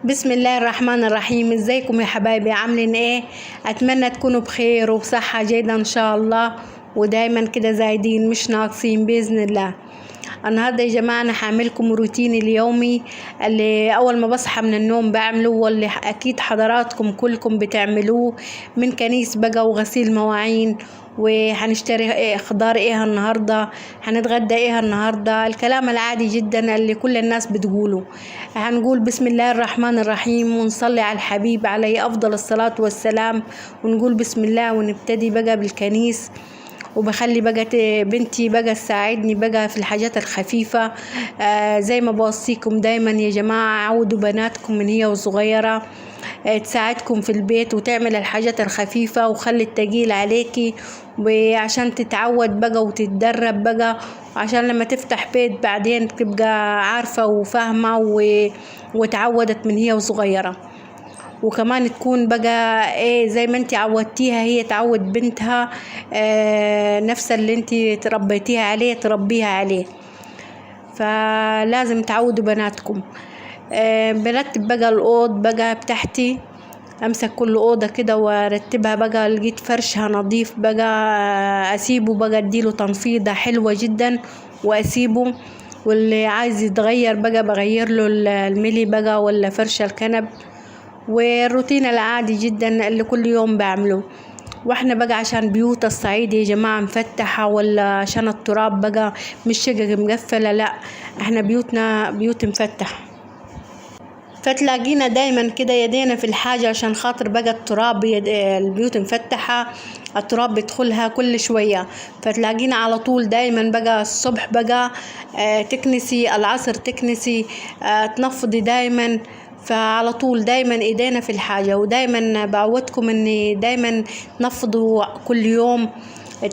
بسم الله الرحمن الرحيم. ازيكم يا حبايبي؟ عاملين ايه؟ اتمنى تكونوا بخير وبصحة جيدة ان شاء الله، ودايما كده زايدين مش ناقصين باذن الله. النهارده يا جماعه انا هعملكم روتيني اليومي اللي اول ما بصحى من النوم بعمله، واللي اكيد حضراتكم كلكم بتعملوه، من كنيس بقى وغسيل مواعين، وهنشتري إيه خضار ايه النهارده، هنتغدى ايه النهارده، الكلام العادي جدا اللي كل الناس بتقوله. هنقول بسم الله الرحمن الرحيم ونصلي على الحبيب عليه افضل الصلاة والسلام، ونقول بسم الله ونبتدي بقى بالكنيس. وبخلي بقى بنتي بقى تساعدني بقى في الحاجات الخفيفة. زي ما بوصيكم دايما يا جماعة، عودوا بناتكم من هي وصغيرة تساعدكم في البيت وتعمل الحاجات الخفيفة، وخلي التقيل عليكي وعشان تتعود بقى وتتدرب بقى، عشان لما تفتح بيت بعدين تبقى عارفة وفاهمة وتعودت من هي وصغيرة. وكمان تكون بقى ايه زي ما انت عودتيها هي تعود بنتها، نفس اللي انت تربيتيها عليه تربيها عليه. فلازم تعودوا بناتكم. برتب بقى الأوض بقى بتاعتي، امسك كل اوضه كده وارتبها بقى، لقيت فرشها نظيف بقى اسيبه بقى اديله تنفيضه حلوه جدا واسيبه. واللي عايز يتغير بقى بغير له الملي بقى ولا فرش الكنب، والروتين العادي جدا اللي كل يوم بعمله. واحنا بقى عشان بيوت الصعيد يا جماعة مفتحة، ولا عشان التراب بقى مش شقق مقفلة، لا احنا بيوتنا بيوت مفتحة، فتلاقينا دايما كده يدينا في الحاجة عشان خاطر بقى التراب البيوت مفتحة، التراب بيدخلها كل شوية، فتلاقينا على طول دايما بقى الصبح بقى تكنسي، العصر تكنسي، تنفضي دايما. فعلى طول دايما ايدينا في الحاجة، ودايما بعودكم اني دايما تنفضوا كل يوم،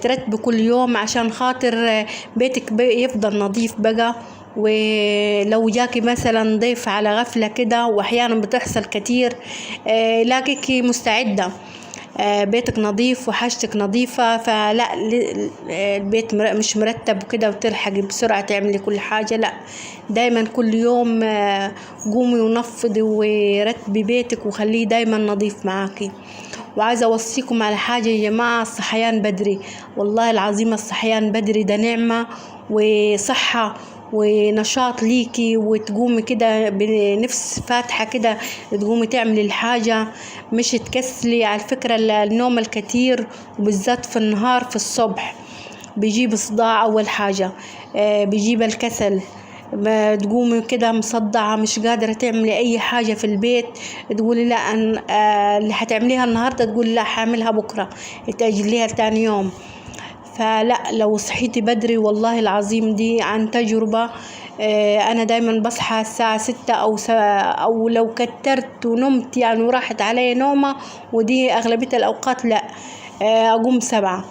ترتبوا كل يوم عشان خاطر بيتك يفضل نظيف بقى. ولو جاكي مثلا ضيف على غفلة كده، واحيانا بتحصل كتير، لاقيكي مستعدة، بيتك نظيف وحاجتك نظيفة، فلا البيت مش مرتب وكده وتلحقي بسرعة تعملي كل حاجة، لا دايما كل يوم قومي ونفضي ورتبي بيتك وخليه دايما نظيف معاكي. وعايزة اوصيكم على حاجة يا جماعة، الصحيان بدري، والله العظيم الصحيان بدري ده نعمة وصحة ونشاط ليكي، وتقومي كده بنفس فاتحة كده تقومي تعملي الحاجة، مش تكسلي. على فكرة النوم الكتير وبالذات في النهار في الصبح بيجيب صداع أول حاجة، بيجيب الكسل، ما تقومي كده مصدعة مش قادرة تعملي أي حاجة في البيت، تقولي لا اللي هتعمليها النهاردة تقولي لا هعملها بكرة، تأجليها لتاني يوم. فلا لو صحيتي بدري والله العظيم دي عن تجربة، أنا دايما بصحى الساعة 6 أو لو كترت ونمت يعني وراحت علي نومة، ودي أغلبية الأوقات لا، أقوم 7.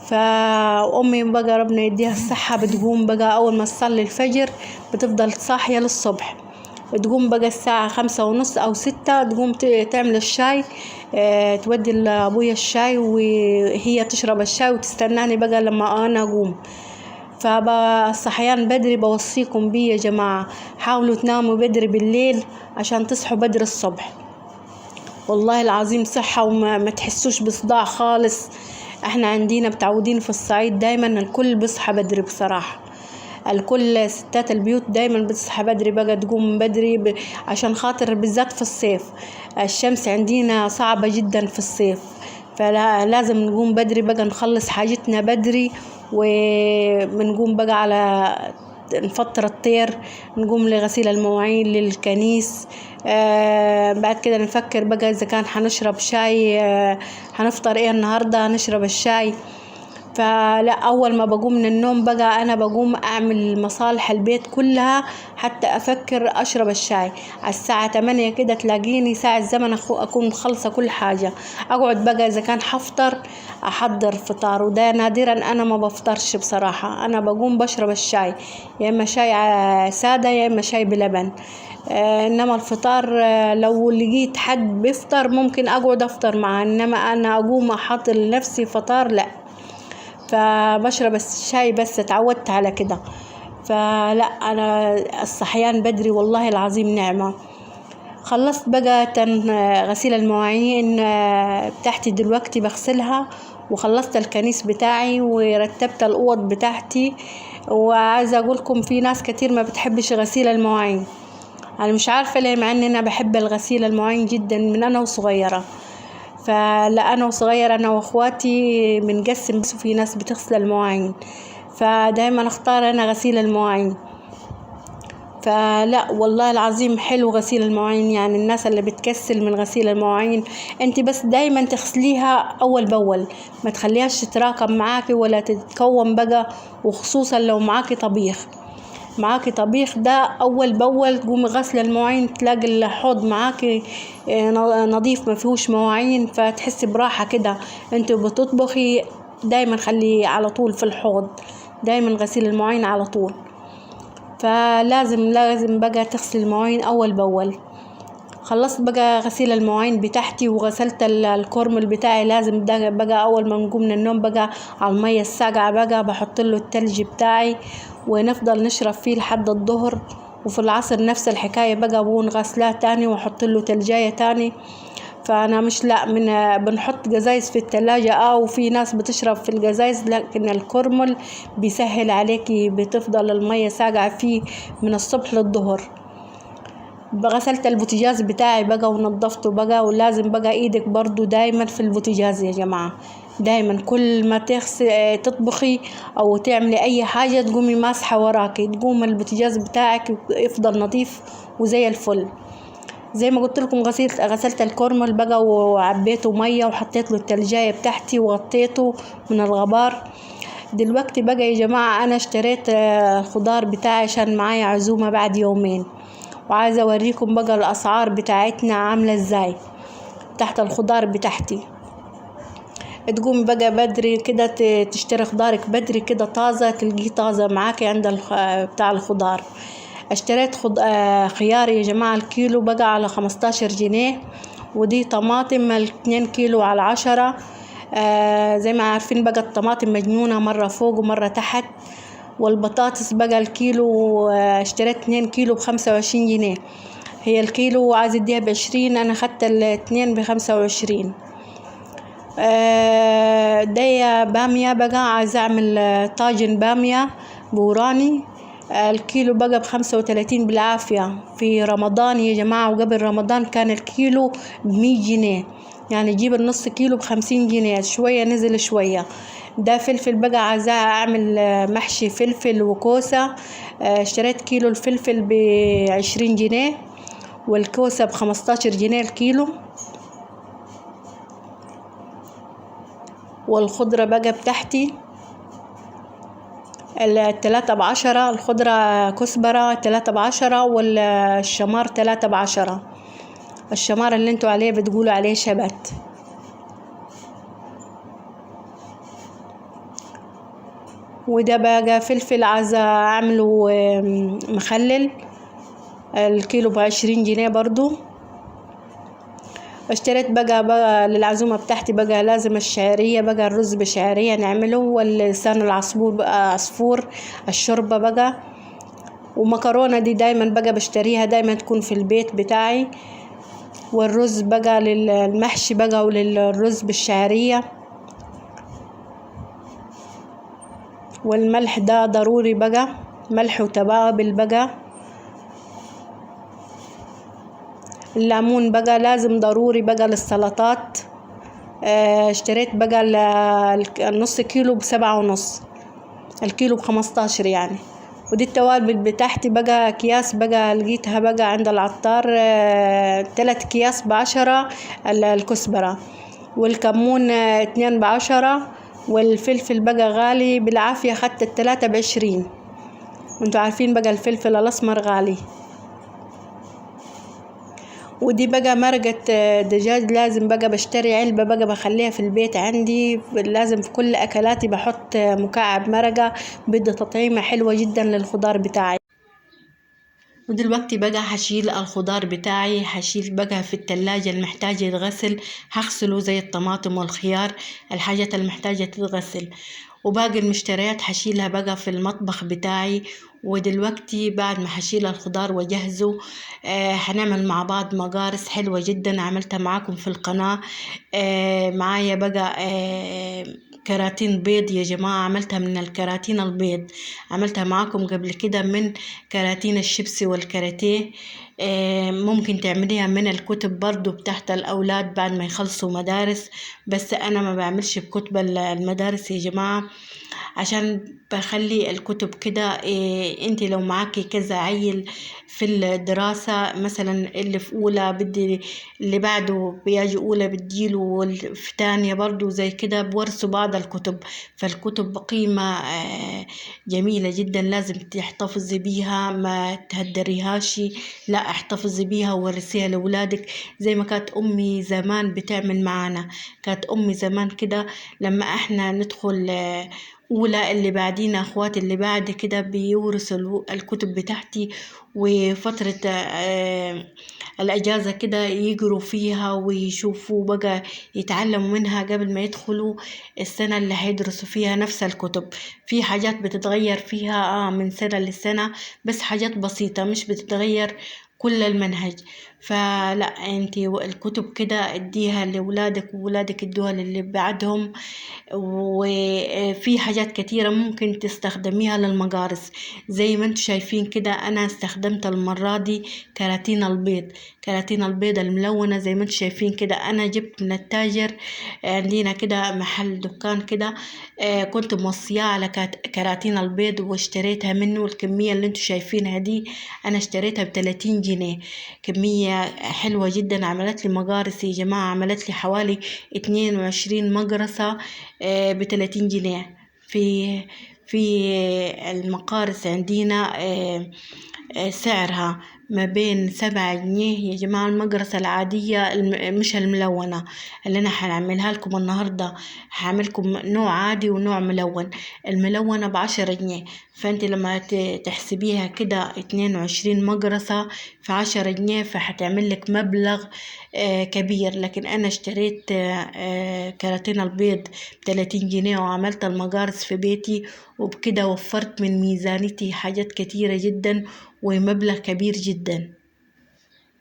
فأمي بقى ربنا يديها الصحة بتقوم بقى أول ما تصلي الفجر بتفضل صاحية للصبح، تقوم بقى الساعة 5:30 أو 6 تقوم تعمل الشاي، تودي لأبويا الشاي وهي تشرب الشاي وتستناني بقى لما أنا أقوم. فالصحيان بدري بوصيكم بيه يا جماعة، حاولوا تناموا بدري بالليل عشان تصحوا بدري الصبح، والله العظيم صحة وما تحسوش بصداع خالص. احنا عندنا متعودين في الصعيد دايما الكل بيصحى بدري بصراحة، الكل ستات البيوت دايما بتصحى بدري بقى تقوم بدري عشان خاطر بالذات في الصيف الشمس عندنا صعبة جدا في الصيف، فلازم نقوم بدري بقى نخلص حاجتنا بدري، وبنقوم بقى على نفطر الطير، نقوم لغسيل المواعين للكنيس، بعد كده نفكر بقى إذا كان هنشرب شاي، هنفطر ايه النهاردة نشرب الشاي. فلا أول ما بقوم من النوم بقى أنا بقوم أعمل مصالح البيت كلها حتى أفكر أشرب الشاي. على الساعة 8 كده تلاقيني ساعة زمن أكون مخلصة كل حاجة، أقعد بقى إذا كان حفطر أحضر فطار، وده نادرا أنا ما بفطرش بصراحة، أنا بقوم بشرب الشاي، يا إما شاي سادة يا إما شاي بلبن. إنما الفطار لو لقيت حد بيفطر ممكن أقعد أفطر معاه، إنما أنا أقوم أحط لنفسي فطار لا، فبشرب الشاي بس اتعودت على كده. فلا أنا الصحيان بدري والله العظيم نعمة، خلصت بقى غسيل المواعين بتاعتي دلوقتي بغسلها، وخلصت الكنيس بتاعي ورتبت الأوض بتاعتي. وعايزة أقولكم في ناس كتير ما بتحبش غسيل المواعين، أنا مش عارفة ليه، مع إن أنا بحب الغسيل المواعين جدا من أنا وصغيرة. فلا أنا وصغيرة أنا وأخواتي بنقسم، بس في ناس بتغسل المواعين، فدايما أختار أنا غسيل المواعين. فلا والله العظيم حلو غسيل المواعين. يعني الناس اللي بتكسل من غسيل المواعين، انت بس دايما تغسليها اول باول، ما تخليهاش تتراكم معاكي ولا تتكون بقى. وخصوصا لو معاكي طبيخ ده اول باول تقومي غسل المواعين، تلاقي الحوض معاكي نظيف ما فيهوش مواعين، فتحسي براحة كده انت بتطبخي. دايما خلي على طول في الحوض دايما غسيل المواعين على طول. فلازم بقى تغسل المواعين اول باول. خلصت بقى غسيل المواعين بتاعتي وغسلت الكورمل بتاعي. لازم ده بقى اول ما نقوم من النوم بقى على المية الساقعة بقى بحط له التلج بتاعي، ونفضل نشرب فيه لحد الظهر. وفي العصر نفس الحكاية بقى بقوم غسلاه تاني واحط له تلجاية تاني. فانا مش بنحط جزايز في التلاجة وفي ناس بتشرب في الجزايز، لكن الكرمل بيسهل عليكي، بتفضل المية ساقعة فيه من الصبح للظهر. غسلت البوتاجاز بتاعي بقى ونضفته بقى. ولازم بقى ايدك برضو دايما في البوتاجاز يا جماعة، دايما كل ما تطبخي او تعملي اي حاجة تقومي ماسحة وراكي، تقوم البوتاجاز بتاعك يفضل نظيف وزي الفل. زي ما قلت لكم غسلت الكرمل بقى وعبيته ميه وحطيت له التلجايه بتاعتي وغطيته من الغبار. دلوقتي بقى يا جماعه انا اشتريت الخضار بتاعي عشان معايا عزومه بعد يومين، وعايزه اوريكم بقى الاسعار بتاعتنا عامله ازاي تحت الخضار بتاعتي. تقومي بقى بدري كده تشتري خضارك بدري كده طازه، تلقيه طازه معاكي عند بتاع الخضار. اشتريت خيار يا جماعة الكيلو بقى على 15 جنيه. ودي طماطم 2 كيلو على 10. زي ما عارفين بقى الطماطم مجنونة، مرة فوق ومرة تحت. والبطاطس بقى الكيلو اشتريت 2 كيلو ب25 جنيه. هي الكيلو عايزة اديها ب20، انا خدت الاتنين ب25. دي بامية بقى، عايزة اعمل طاجن بامية بوراني. الكيلو بقى ب35 بالعافية في رمضان يا جماعة، وقبل رمضان كان الكيلو ب100 جنيه. يعني جيب النص كيلو ب50 جنيه، شوية نزل شوية. ده فلفل بقى، عايزة اعمل محشي فلفل وكوسة. اشتريت كيلو الفلفل ب20 جنيه والكوسة ب15 جنيه الكيلو. والخضرة بقى بتاعتي 3 ب10. الخضرة كزبرة 3 ب10، والشمار 3 ب10. الشمار اللي انتوا عليه بتقولوا عليه شبت. وده بقى فلفل عايزة اعمله مخلل، الكيلو ب20 جنيه برضو. اشتريت بقى للعزومة بتاعتي بقى لازم الشعرية بقى، الرز بشعرية نعمله، واللسان العصفور بقى عصفور، الشوربة بقى. ومكرونة دي دايما بقى بشتريها، دايما تكون في البيت بتاعي. والرز بقى للمحشي بقى وللرز بالشعرية. والملح ده ضروري بقى، ملح وتوابل بقى. الليمون بقى لازم ضروري بقى للسلطات. اشتريت بقى النص كيلو ب7.5، الكيلو ب15 يعني. ودي التوابل بتاعتي بقى اكياس بقى لقيتها بقى عند العطار، 3 اكياس ب10. الكزبرة والكمون 2 ب10. والفلفل بقى غالي بالعافية، خدت ال3 ب20. وانتوا عارفين بقى الفلفل الاسمر غالي. ودي بقى مرقة دجاج، لازم بقى بشتري علبة بقى بخليها في البيت عندي. لازم في كل اكلاتي بحط مكعب مرقة، بدي تطعيمة حلوة جدا للخضار بتاعي. ودلوقتي بقى هشيل الخضار بتاعي، هشيل بقى في التلاجة المحتاجة يتغسل هغسله، زي الطماطم والخيار، الحاجات المحتاجة تتغسل. وباقي المشتريات حشيلها بقى في المطبخ بتاعي. ودلوقتي بعد ما حشيل الخضار وجهزه هنعمل مع بعض مقارص حلوة جدا عملتها معاكم في القناة. معايا بقى كراتين بيض يا جماعة، عملتها من الكراتين البيض، عملتها معاكم قبل كده من كراتين الشيبسي والكاراتيه. ممكن تعمليها من الكتب برضو بتاعت الأولاد بعد ما يخلصوا مدارس، بس أنا ما بعملش بكتب المدارس يا جماعة، عشان بخلي الكتب كده. انتي لو معاكي كذا عيل في الدراسة، مثلا اللي في أولى بدي اللي بعده بيجي أولى بديله، في تانية برضو زي كده بورثوا بعض الكتب. فالكتب قيمة جميلة جدا، لازم تحتفظي بيها ما تهدريهاش، لا احتفظي بيها وورثيها لأولادك زي ما كانت أمي زمان بتعمل معانا. كانت أمي زمان كده لما احنا ندخل أولى، اللي بعدينا أخواتي اللي بعد كده بيورثوا الكتب بتاعتي، وفترة الأجازة كده يقروا فيها ويشوفوا بقى، يتعلموا منها قبل ما يدخلوا السنة اللي هيدرسوا فيها نفس الكتب. في حاجات بتتغير فيها من سنة لسنة، بس حاجات بسيطة مش بتتغير كل المنهج. فلا انتي الكتب كده اديها لولادك، وولادك ادوها للي بعدهم. وفي حاجات كتيرة ممكن تستخدميها للمقارص زي ما انتوا شايفين كده. انا استخدمت المرة دي كراتين البيض، كراتين البيض الملونة زي ما انتوا شايفين كده. انا جبت من التاجر، عندنا كده محل دكان كده، كنت موصياه على كراتين البيض واشتريتها منه. الكمية اللي انتوا شايفينها دي انا اشتريتها ب30 جنيه، كمية حلوة جدا. عملت لي مقارص يا جماعة، عملت لي حوالي 22 مقرصة ب30 جنيه. في المقارص عندنا سعرها ما بين 7 جنيه يا جماعة. المقرصة العادية مش الملونة اللي أنا هنعملها لكم النهاردة، هعملكم نوع عادي ونوع ملون. الملونة ب10 جنيه، فأنت لما تحسبيها كده 22 مقرصة في 10 جنيه، فهتعمل لك مبلغ كبير. لكن أنا اشتريت كراتين البيض ب30 جنيه وعملت المقارص في بيتي، وبكده وفرت من ميزانيتي حاجات كتيرة جدا ومبلغ كبير جدا.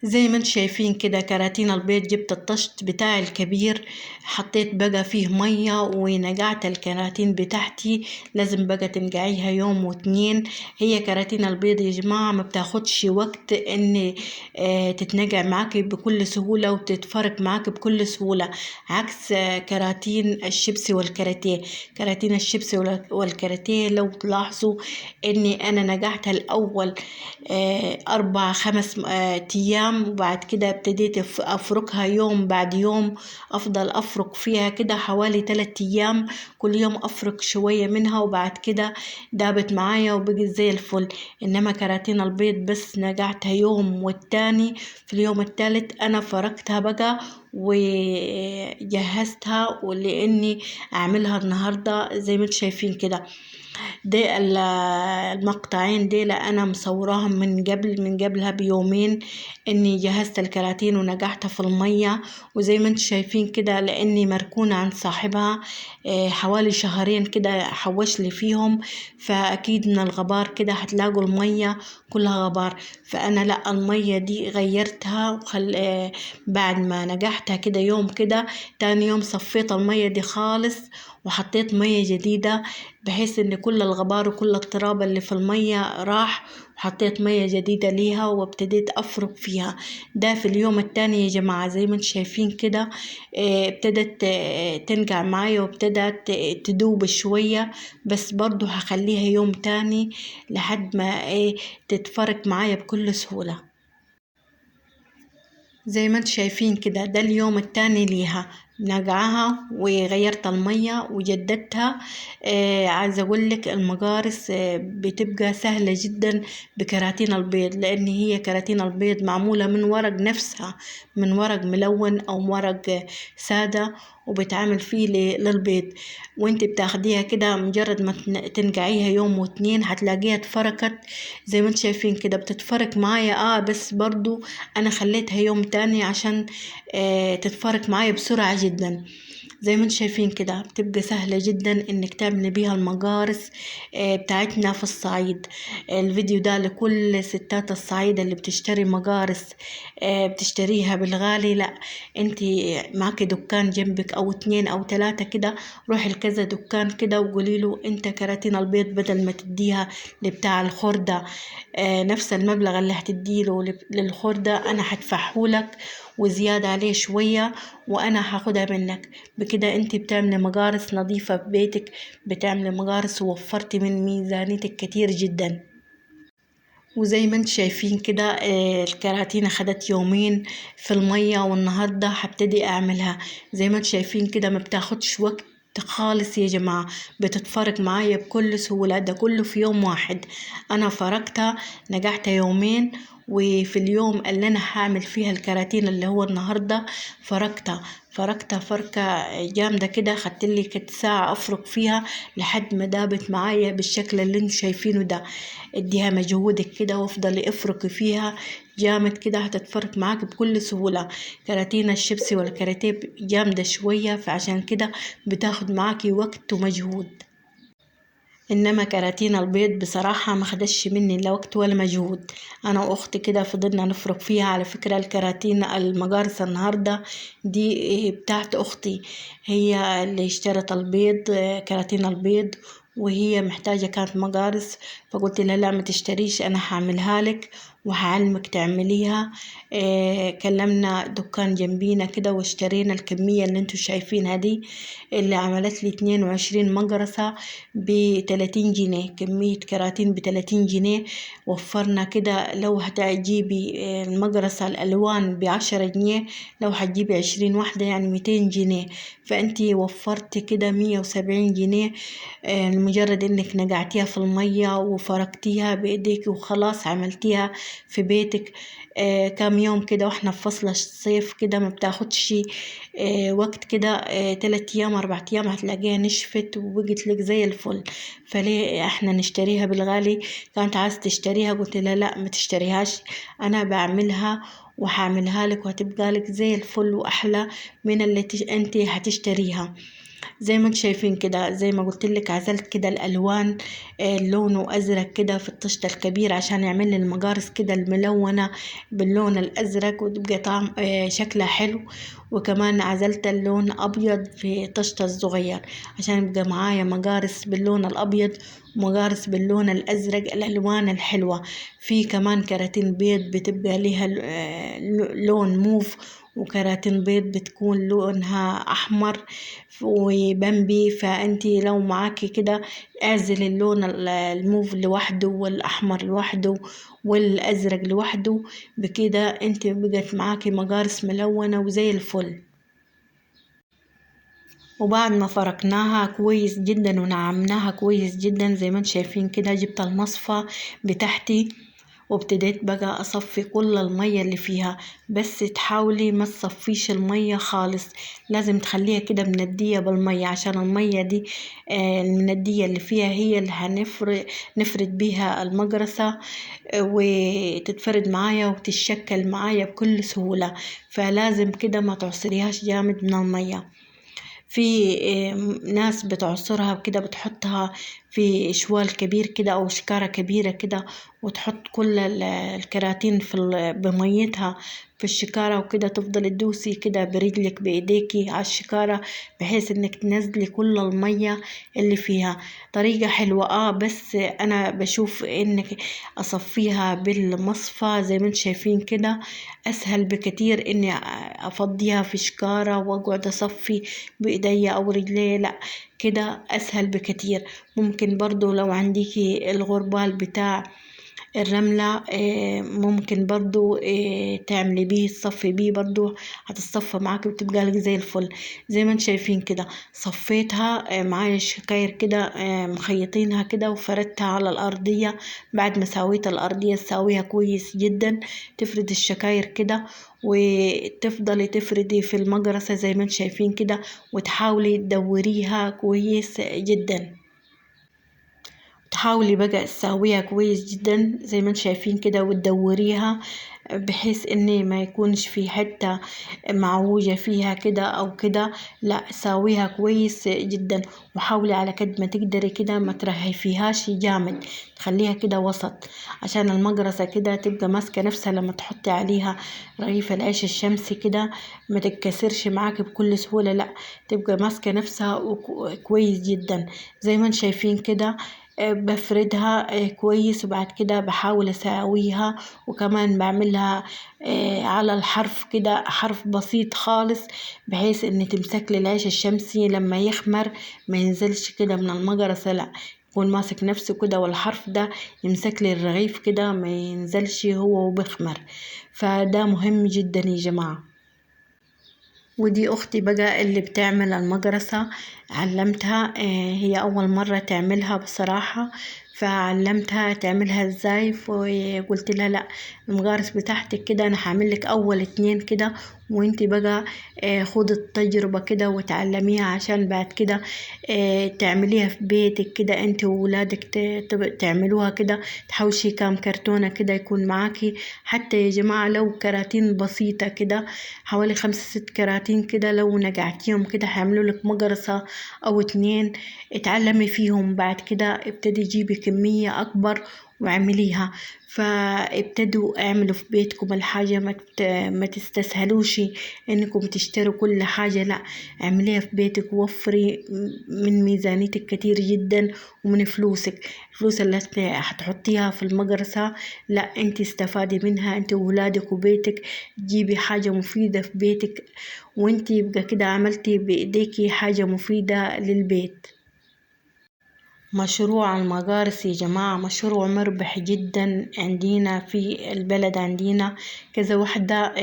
زي ما انتم شايفين كده كراتين البيض، جبت الطشت بتاعي الكبير، حطيت بقى فيه مية ونقعت الكراتين بتاعتي. لازم بقى تنقعيها يوم و2. هي كراتين البيض يا جماعة ما بتاخدش وقت ان تتنقع معاكي بكل سهولة وتتفرق معاكي بكل سهولة، عكس كراتين الشيبسي والكاراتيه. كراتين الشيبسي والكاراتيه لو تلاحظوا اني انا نقعتها الاول 4-5 أيام، وبعد كده ابتديت أفركها يوم بعد يوم. أفضل أفرك فيها كده حوالي 3 أيام، كل يوم أفرك شوية منها، وبعد كده دابت معايا وبقت زي الفل. إنما كراتين البيض بس نقعتها يوم، والتاني في اليوم الثالث أنا فركتها بقى وجهزتها، ولاني اعملها النهارده زي ما انتم شايفين كده. دي المقطعين دي انا مصوراهم من قبلها بيومين، اني جهزت الكراتين ونقعتها في المية. وزي ما انتم شايفين كده لاني مركونة عن صاحبها حوالي شهرين كده حوش لي فيهم، فاكيد من الغبار كده هتلاقوا المية كلها غبار. فانا لا، المية دي غيرتها بعد ما نقعتها كده يوم كده، تاني يوم صفيت المية دي خالص وحطيت مية جديدة، بحيث ان كل الغبار وكل التراب اللي في المية راح، وحطيت مية جديدة ليها وابتديت افرك فيها. ده في اليوم التاني يا جماعة زي ما انتم شايفين كده ابتدت تنقع معايا وابتدت تدوب شوية، بس برضو هخليها يوم تاني لحد ما تتفرك معايا بكل سهولة. زي ما انتم شايفين كده ده اليوم التاني ليها نقعها، وغيرت المية وجددتها. عايزة اقولك المقارص بتبقى سهلة جدا بكراتين البيض، لان هي كراتين البيض معمولة من ورق نفسها، من ورق ملون او ورق سادة، وبتعمل فيه للبيض. وانت بتاخديها كده مجرد ما تنقعيها يوم و2 هتلاقيها اتفركت زي ما انت شايفين كده. بتتفرك معايا بس برضو انا خليتها يوم تاني عشان تتفرك معايا بسرعة جدا. زي ما انتم شايفين كده بتبقى سهلة جدا انك تعملي بيها المقارص بتاعتنا في الصعيد. الفيديو ده لكل ستات الصعيد اللي بتشتري مقارص بتشتريها بالغالي. لا، انت معاكي دكان جنبك او 2 أو 3 كده، روحي لكذا دكان كده وقولي له انت كراتين البيض بدل ما تديها لبتاع الخردة نفس المبلغ اللي هتديله للخردة انا هدفعهولك وزيادة عليه شوية، وانا هاخدها منك. بكده انت بتعملي مقارص نظيفة في بيتك، بتعملي مقارص ووفرتي من ميزانيتك كتير جدا. وزي ما انت شايفين كده الكراتين خدت يومين في المية، والنهاردة هبتدي اعملها. زي ما انت شايفين كده ما بتاخدش وقت خالص يا جماعة، بتتفرق معايا بكل سهولة. ده كله في يوم واحد، انا فرقتها نجحت يومين. وفي اليوم اللي انا هعمل فيها الكراتين اللي هو النهاردة فركتها فركة جامدة كده، خدت لي كانت ساعة افرك فيها لحد ما دابت معايا بالشكل اللي انتوا شايفينه ده. اديها مجهودك كده وافضلي افركي فيها جامد كده، هتتفرك معاك بكل سهولة. كراتين الشيبسي والكراتيه جامدة شوية، فعشان كده بتاخد معاكي وقت ومجهود. انما كراتين البيض بصراحة ما خدش مني لا وقت ولا مجهود. انا واختي كده فضلنا نفرك فيها. على فكرة الكراتين المقارصة النهاردة دي بتاعت اختي، هي اللي اشترت البيض كراتين البيض، وهي محتاجة كانت مقارص، فقلت لها لا ما تشتريش، انا هعملها لك وهعلمك تعمليها. كلمنا دكان جنبينا كده واشترينا الكمية اللي انتوا شايفينها دي، اللي عملت لي 22 مقرصة ب30 جنيه. كمية كراتين ب30 جنيه. وفرنا كده لو هتجيبي المقرصة الألوان ب10 جنيه، لو هتجيبي 20 واحدة يعني 200 جنيه. فأنتي وفرتي كده 170 جنيه لمجرد إنك نقعتيها في المية وفركتيها بإيديك وخلاص عملتيها في بيتك. كام يوم كده واحنا في فصل الصيف كده ما بتاخدش وقت كده 3 أيام 4 أيام هتلاقيها نشفت وبقت لك زي الفل. فليه احنا نشتريها بالغالي؟ كانت عايز تشتريها، قلت لها لا ما تشتريهاش، انا بعملها وهعملها لك وهتبقى لك زي الفل واحلى من اللي انت هتشتريها. زي ما انتم شايفين كده، زي ما قلت لك عزلت كده الالوان لونه ازرق كده في الطشة الكبير عشان يعمل لي المقارص كده الملونة باللون الازرق وتبقى طعم شكلها حلو. وكمان عزلت اللون ابيض في طشة الصغير عشان يبقى معايا مقارص باللون الابيض ومقارص باللون الازرق، الالوان الحلوة. في كمان كراتين بيض بتبقى ليها لون موف، وكراتين بيض بتكون لونها احمر وبمبي. فانتي لو معاكي كده اعزل اللون الموف لوحده والاحمر لوحده والازرق لوحده، بكده انتي بقت معاكي مقارص ملونة وزي الفل. وبعد ما فركناها كويس جدا ونعمناها كويس جدا زي ما انتم شايفين كده، جبت المصفى بتاعتي وابتديت بقى اصفي كل المية اللي فيها. بس تحاولي ما تصفيش المية خالص، لازم تخليها كده مندية بالمية عشان المية دي المندية اللي فيها هي اللي نفرد بيها المقرصة وتتفرد معايا وتتشكل معايا بكل سهولة. فلازم كده ما تعصريهاش جامد من المية. في ناس بتعصرها كده بتحطها في شوال كبير كده او شكارة كبيرة كده وتحط كل الكراتين بميتها في الشكارة وكده، تفضل تدوسي كده برجلك بايديكي على الشكارة بحيث انك تنزلي كل المية اللي فيها. طريقة حلوة بس انا بشوف انك اصفيها بالمصفى زي ما انتم شايفين كده اسهل بكتير اني افضيها في شكارة واقعد اصفي بايديا او رجلي. لا، كده اسهل بكتير. ممكن برضو لو عنديكي الغربال بتاع الرملة ممكن برضو تعملي بيه تصفي بيه برضو هتتصفى معاكي وتبقى لك زي الفل. زي ما انت شايفين كده صفيتها معايا شكاير كده مخيطينها كده وفردتها على الأرضية. بعد ما سويت الأرضية تسويها كويس جدا، تفرد الشكاير كده وتفضلي تفردي في المقرصة زي ما انت شايفين كده وتحاولي تدوريها كويس جدا. تحاولي بقى تسويها كويس جدا زي ما انتم شايفين كده وتدوريها بحيث إني ما يكونش في حتة معوجة فيها كده أو كده، لا ساويها كويس جدا. وحاولي على قد ما تقدري كده ما ترهفيهاش جامد، تخليها كده وسط عشان المقرصة كده تبقى ماسكة نفسها لما تحطي عليها رغيف العيش الشمسي كده ما تتكسرش معاكي بكل سهولة، لا تبقى ماسكة نفسها كويس جدا زي ما انتم شايفين كده. بفردها كويس، وبعد كده بحاول اساويها، وكمان بعملها على الحرف كده حرف بسيط خالص بحيث ان تمسك لي العيش الشمسي لما يخمر ما ينزلش كده من المقرصة، لا يكون ماسك نفسه كده، والحرف ده يمسك لي الرغيف كده ما ينزلش هو وبخمر. فده مهم جدا يا جماعة. ودي أختي بقى اللي بتعمل المقرصة، علمتها هي أول مرة تعملها بصراحة، فعلمتها تعملها ازاي، وقلت لها لا المقارص بتاعتك كده انا هعملك اول 2 كده، وانتي بقى خدي التجربة كده وتعلميها عشان بعد كده تعمليها في بيتك كده انت وولادك، تعملوها كده، تحوشي كام كرتونة كده يكون معاكي، حتى يا جماعة لو كراتين بسيطة كده حوالي 5 6 كراتين كده، لو نقعتيهم كده هيعملوا لك مقرصة أو 2. اتعلمي فيهم بعد كده ابتدي جيبي كمية أكبر واعمليها. فابتدوا اعملوا في بيتكم الحاجة، ما تستسهلوش انكم تشتروا كل حاجة، لا اعمليها في بيتك، ووفري من ميزانيتك كتير جدا ومن فلوسك. الفلوس اللي هتحطيها في المقرصة لا انت استفادي منها انت وولادك وبيتك، جيبي حاجة مفيدة في بيتك، وانت يبقى كده عملتي بايديكي حاجة مفيدة للبيت. مشروع المقارص يا جماعة مشروع مربح جدا، عندنا في البلد عندنا كذا وحدة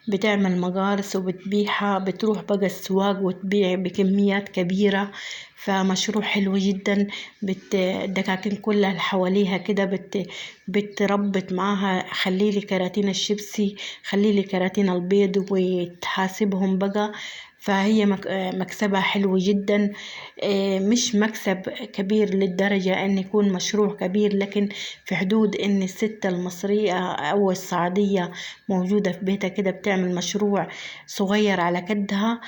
بتعمل مقارص وبتبيعها، بتروح بقى السواق وتبيع بكميات كبيرة. فمشروع حلو جدا. الدكاكين كلها اللي حواليها كده بتربط معاها، خليلي كراتين الشيبسي، خليلي كراتين البيض، وتحاسبهم بقى. فهي مكسبها حلو جدا، مش مكسب كبير للدرجة أن يكون مشروع كبير، لكن في حدود أن الست المصرية أو السعودية موجودة في بيتها كده بتعمل مشروع صغير على قدها،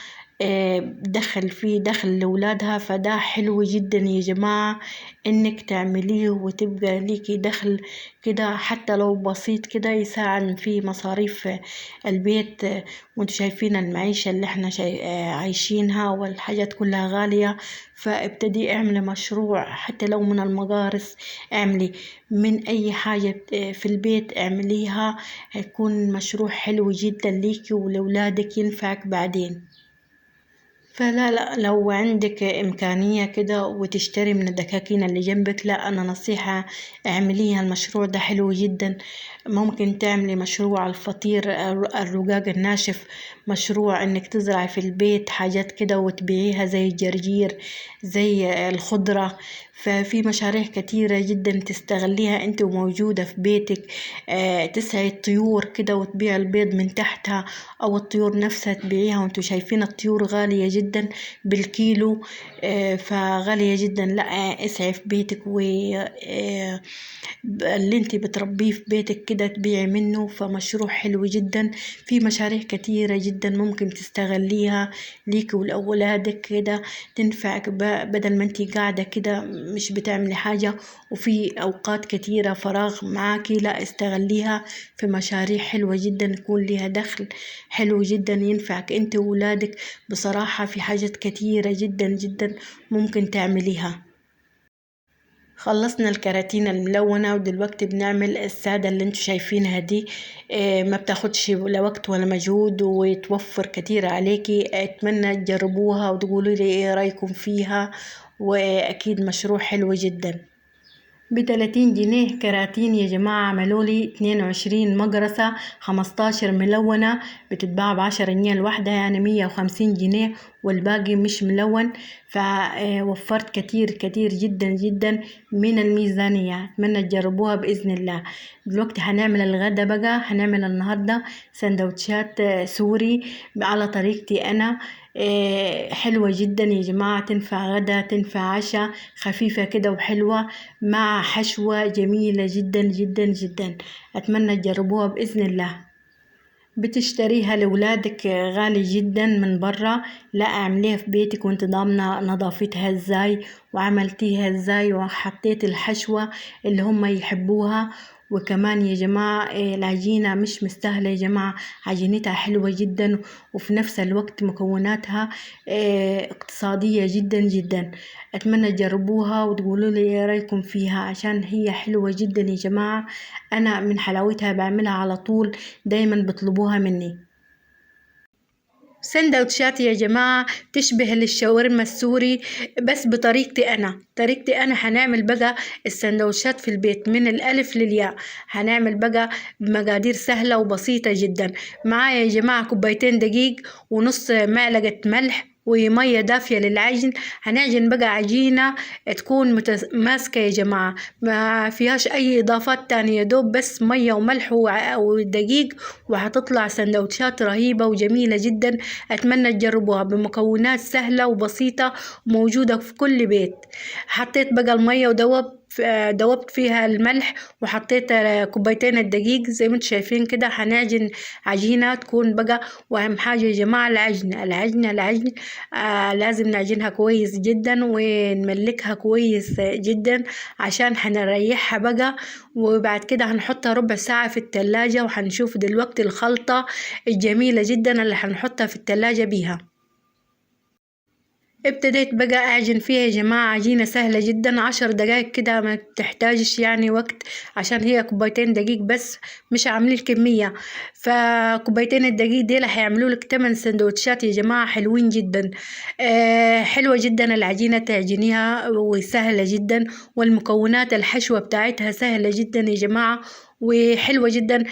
دخل فيه دخل لولادها. فده حلو جدا يا جماعة انك تعمليه وتبقى ليكي دخل كده، حتى لو بسيط كده يساعد في مصاريف البيت. وانتوا شايفين المعيشة اللي احنا عايشينها والحاجات كلها غالية. فابتدي اعملي مشروع حتى لو من المقارص، اعملي من اي حاجة في البيت اعمليها، هيكون مشروع حلو جدا ليكي ولولادك، ينفعك بعدين. فلا لو عندك إمكانية كده وتشتري من الدكاكين اللي جنبك، لا أنا نصيحة اعمليها، المشروع ده حلو جدا. ممكن تعملي مشروع الفطير الرقاق الناشف، مشروع إنك تزرعي في البيت حاجات كده وتبيعيها زي الجرجير زي الخضرة. ففي مشاريع كتيرة جدا تستغليها انت وموجودة في بيتك. تسعي الطيور كده وتبيع البيض من تحتها، او الطيور نفسها تبيعيها، وانتوا شايفين الطيور غالية جدا بالكيلو. فغالية جدا، لا اسعي في بيتك و اللي انت بتربيه في بيتك كده تبيعي منه. فمشروع حلو جدا، في مشاريع كتيرة جدا ممكن تستغليها ليك ولأولادك كده، تنفعك بدل ما انت قاعدة كده مش بتعملي حاجة وفي أوقات كتيرة فراغ معاكي، لا استغليها في مشاريع حلوة جدا يكون ليها دخل حلو جدا ينفعك انت وولادك. بصراحة في حاجات كتيرة جدا جدا ممكن تعمليها. خلصنا الكراتين الملونة ودلوقتي بنعمل السادة اللي انتوا شايفينها دي. ما بتاخدش لا وقت ولا مجهود وتوفر كتير عليكي. اتمنى تجربوها وتقولوا لي ايه رأيكم فيها، واكيد مشروع حلو جدا. ب30 جنيه كراتين يا جماعة، عملولي 22 مقرصة، 15 ملونة، بتتباع ب10 جنيه الواحدة، يعني 150 جنيه. والباقي مش ملون، فوفرت كتير كتير جدا جدا من الميزانية. أتمنى تجربوها بإذن الله. دلوقتي هنعمل الغدا بقى. هنعمل النهاردة سندوتشات سوري على طريقتي أنا. حلوة جدا يا جماعة، تنفع غدا تنفع عشاء، خفيفة كده وحلوة مع حشوة جميلة جدا جدا جدا. أتمنى تجربوها بإذن الله. بتشتريها لولادك غالي جدا من برا، لا اعمليها في بيتك وانت ضامنة نظافتها ازاي وعملتيها ازاي وحطيت الحشوة اللي هم يحبوها. وكمان يا جماعة العجينة مش مستاهلة يا جماعة، عجينتها حلوة جدا وفي نفس الوقت مكوناتها اقتصادية جدا جدا. أتمنى تجربوها وتقولوا لي ايه رأيكم فيها، عشان هي حلوة جدا يا جماعة. أنا من حلاوتها بعملها على طول، دايما بطلبوها مني. سندوتشات يا جماعة تشبه الشاورما السوري بس طريقتي أنا هنعمل بقى السندوتشات في البيت من الألف للياء. هنعمل بقى بمقادير سهلة وبسيطة جدا. معايا يا جماعة كوبايتين دقيق ونص معلقة ملح ومية دافية للعجن. هنعجن بقى عجينة تكون ماسكة يا جماعة، ما فيهاش أي إضافات تانية، دوب بس مية وملح ودقيق، وهتطلع سندوتشات رهيبة وجميلة جدا. أتمنى تجربوها بمكونات سهلة وبسيطة وموجودة في كل بيت. حطيت بقى المية دوبت فيها الملح، وحطيت كوبايتين الدقيق زي ما انتم شايفين كده. هنعجن عجينة تكون بقى، واهم حاجة يا جماعة العجن لازم نعجنها كويس جدا ونملكها كويس جدا عشان هنريحها بقى. وبعد كده هنحطها ربع ساعة في التلاجة، وهنشوف دلوقتي الخلطة الجميلة جدا اللي هنحطها في التلاجة بيها. ابتديت بقى اعجن فيها يا جماعة، عجينة سهلة جدا 10 دقايق كده، ما تحتاجش يعني وقت عشان هي كوبايتين دقيق بس، مش عاملين كمية. فكوبايتين الدقيق دي هيعملوا لك 8 سندوتشات يا جماعة حلوين جدا. حلوة جدا العجينة، تعجنيها وسهلة جدا، والمكونات الحشوة بتاعتها سهلة جدا يا جماعة وحلوة جدا.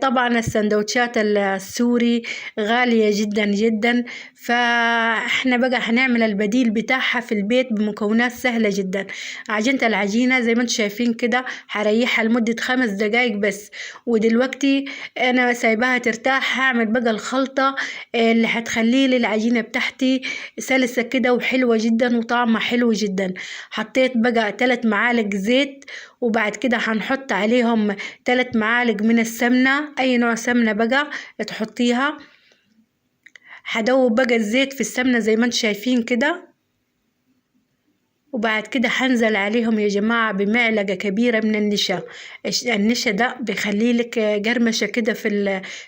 طبعا السندوتشات السوري غالية جدا جدا، فاحنا بقى هنعمل البديل بتاعها في البيت بمكونات سهلة جدا. عجنت العجينة زي ما انتم شايفين كده، هريحها لمدة 5 دقايق بس. ودلوقتي انا سايباها ترتاح. هعمل بقى الخلطة اللي هتخلي لي العجينة بتاعتي سلسة كده وحلوة جدا وطعمها حلو جدا. حطيت بقى 3 معالق زيت، وبعد كده هنحط عليهم 3 معالق من السمنة، اي نوع سمنة بقى تحطيها. هدوب بقى الزيت في السمنة زي ما انتم شايفين كده، وبعد كده هنزل عليهم يا جماعة بمعلقة كبيرة من النشا ده بيخليلك قرمشة كده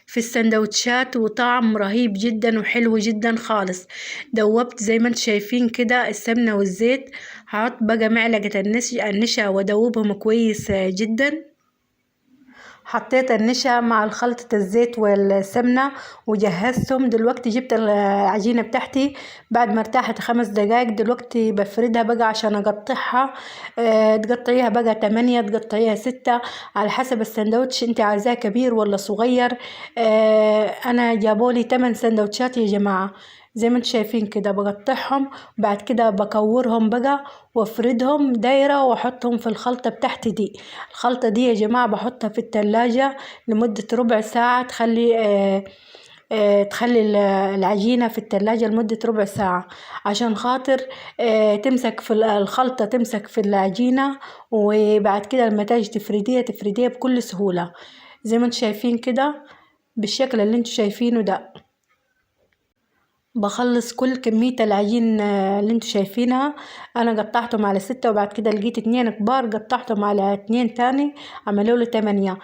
في السندوتشات، وطعم رهيب جدا وحلو جدا خالص. دوبت زي ما انتم شايفين كده السمنة والزيت. هحط بقى معلقة النشا وادوبهم كويس جدا. حطيت النشا مع خلطة الزيت والسمنة وجهزتهم. دلوقتي جبت العجينة بتاعتي بعد ما ارتاحت 5 دقايق. دلوقتي بفردها بقى عشان اقطعها. تقطعيها بقى 8، تقطعيها 6 على حسب السندوتش انت عايزاه كبير ولا صغير. انا جابولي 8 سندوتشات يا جماعة زي ما انتم شايفين كده. بقطعهم بعد كده بكورهم بقى وافردهم دايرة واحطهم في الخلطة بتاعتي دي. الخلطة دي يا جماعة بحطها في التلاجة لمدة ربع ساعة. تخلي العجينة في التلاجة لمدة ربع ساعة عشان خاطر تمسك في الخلطة، تمسك في العجينة. وبعد كده لما تيجي تفرديها بكل سهولة زي ما انتم شايفين كده بالشكل اللي انتم شايفينه ده. بخلص كل كمية العجين اللي انتوا شايفينها. انا قطعتهم على 6، وبعد كده لقيت 2 كبار قطعتهم على 2 تاني عملوا لي 8.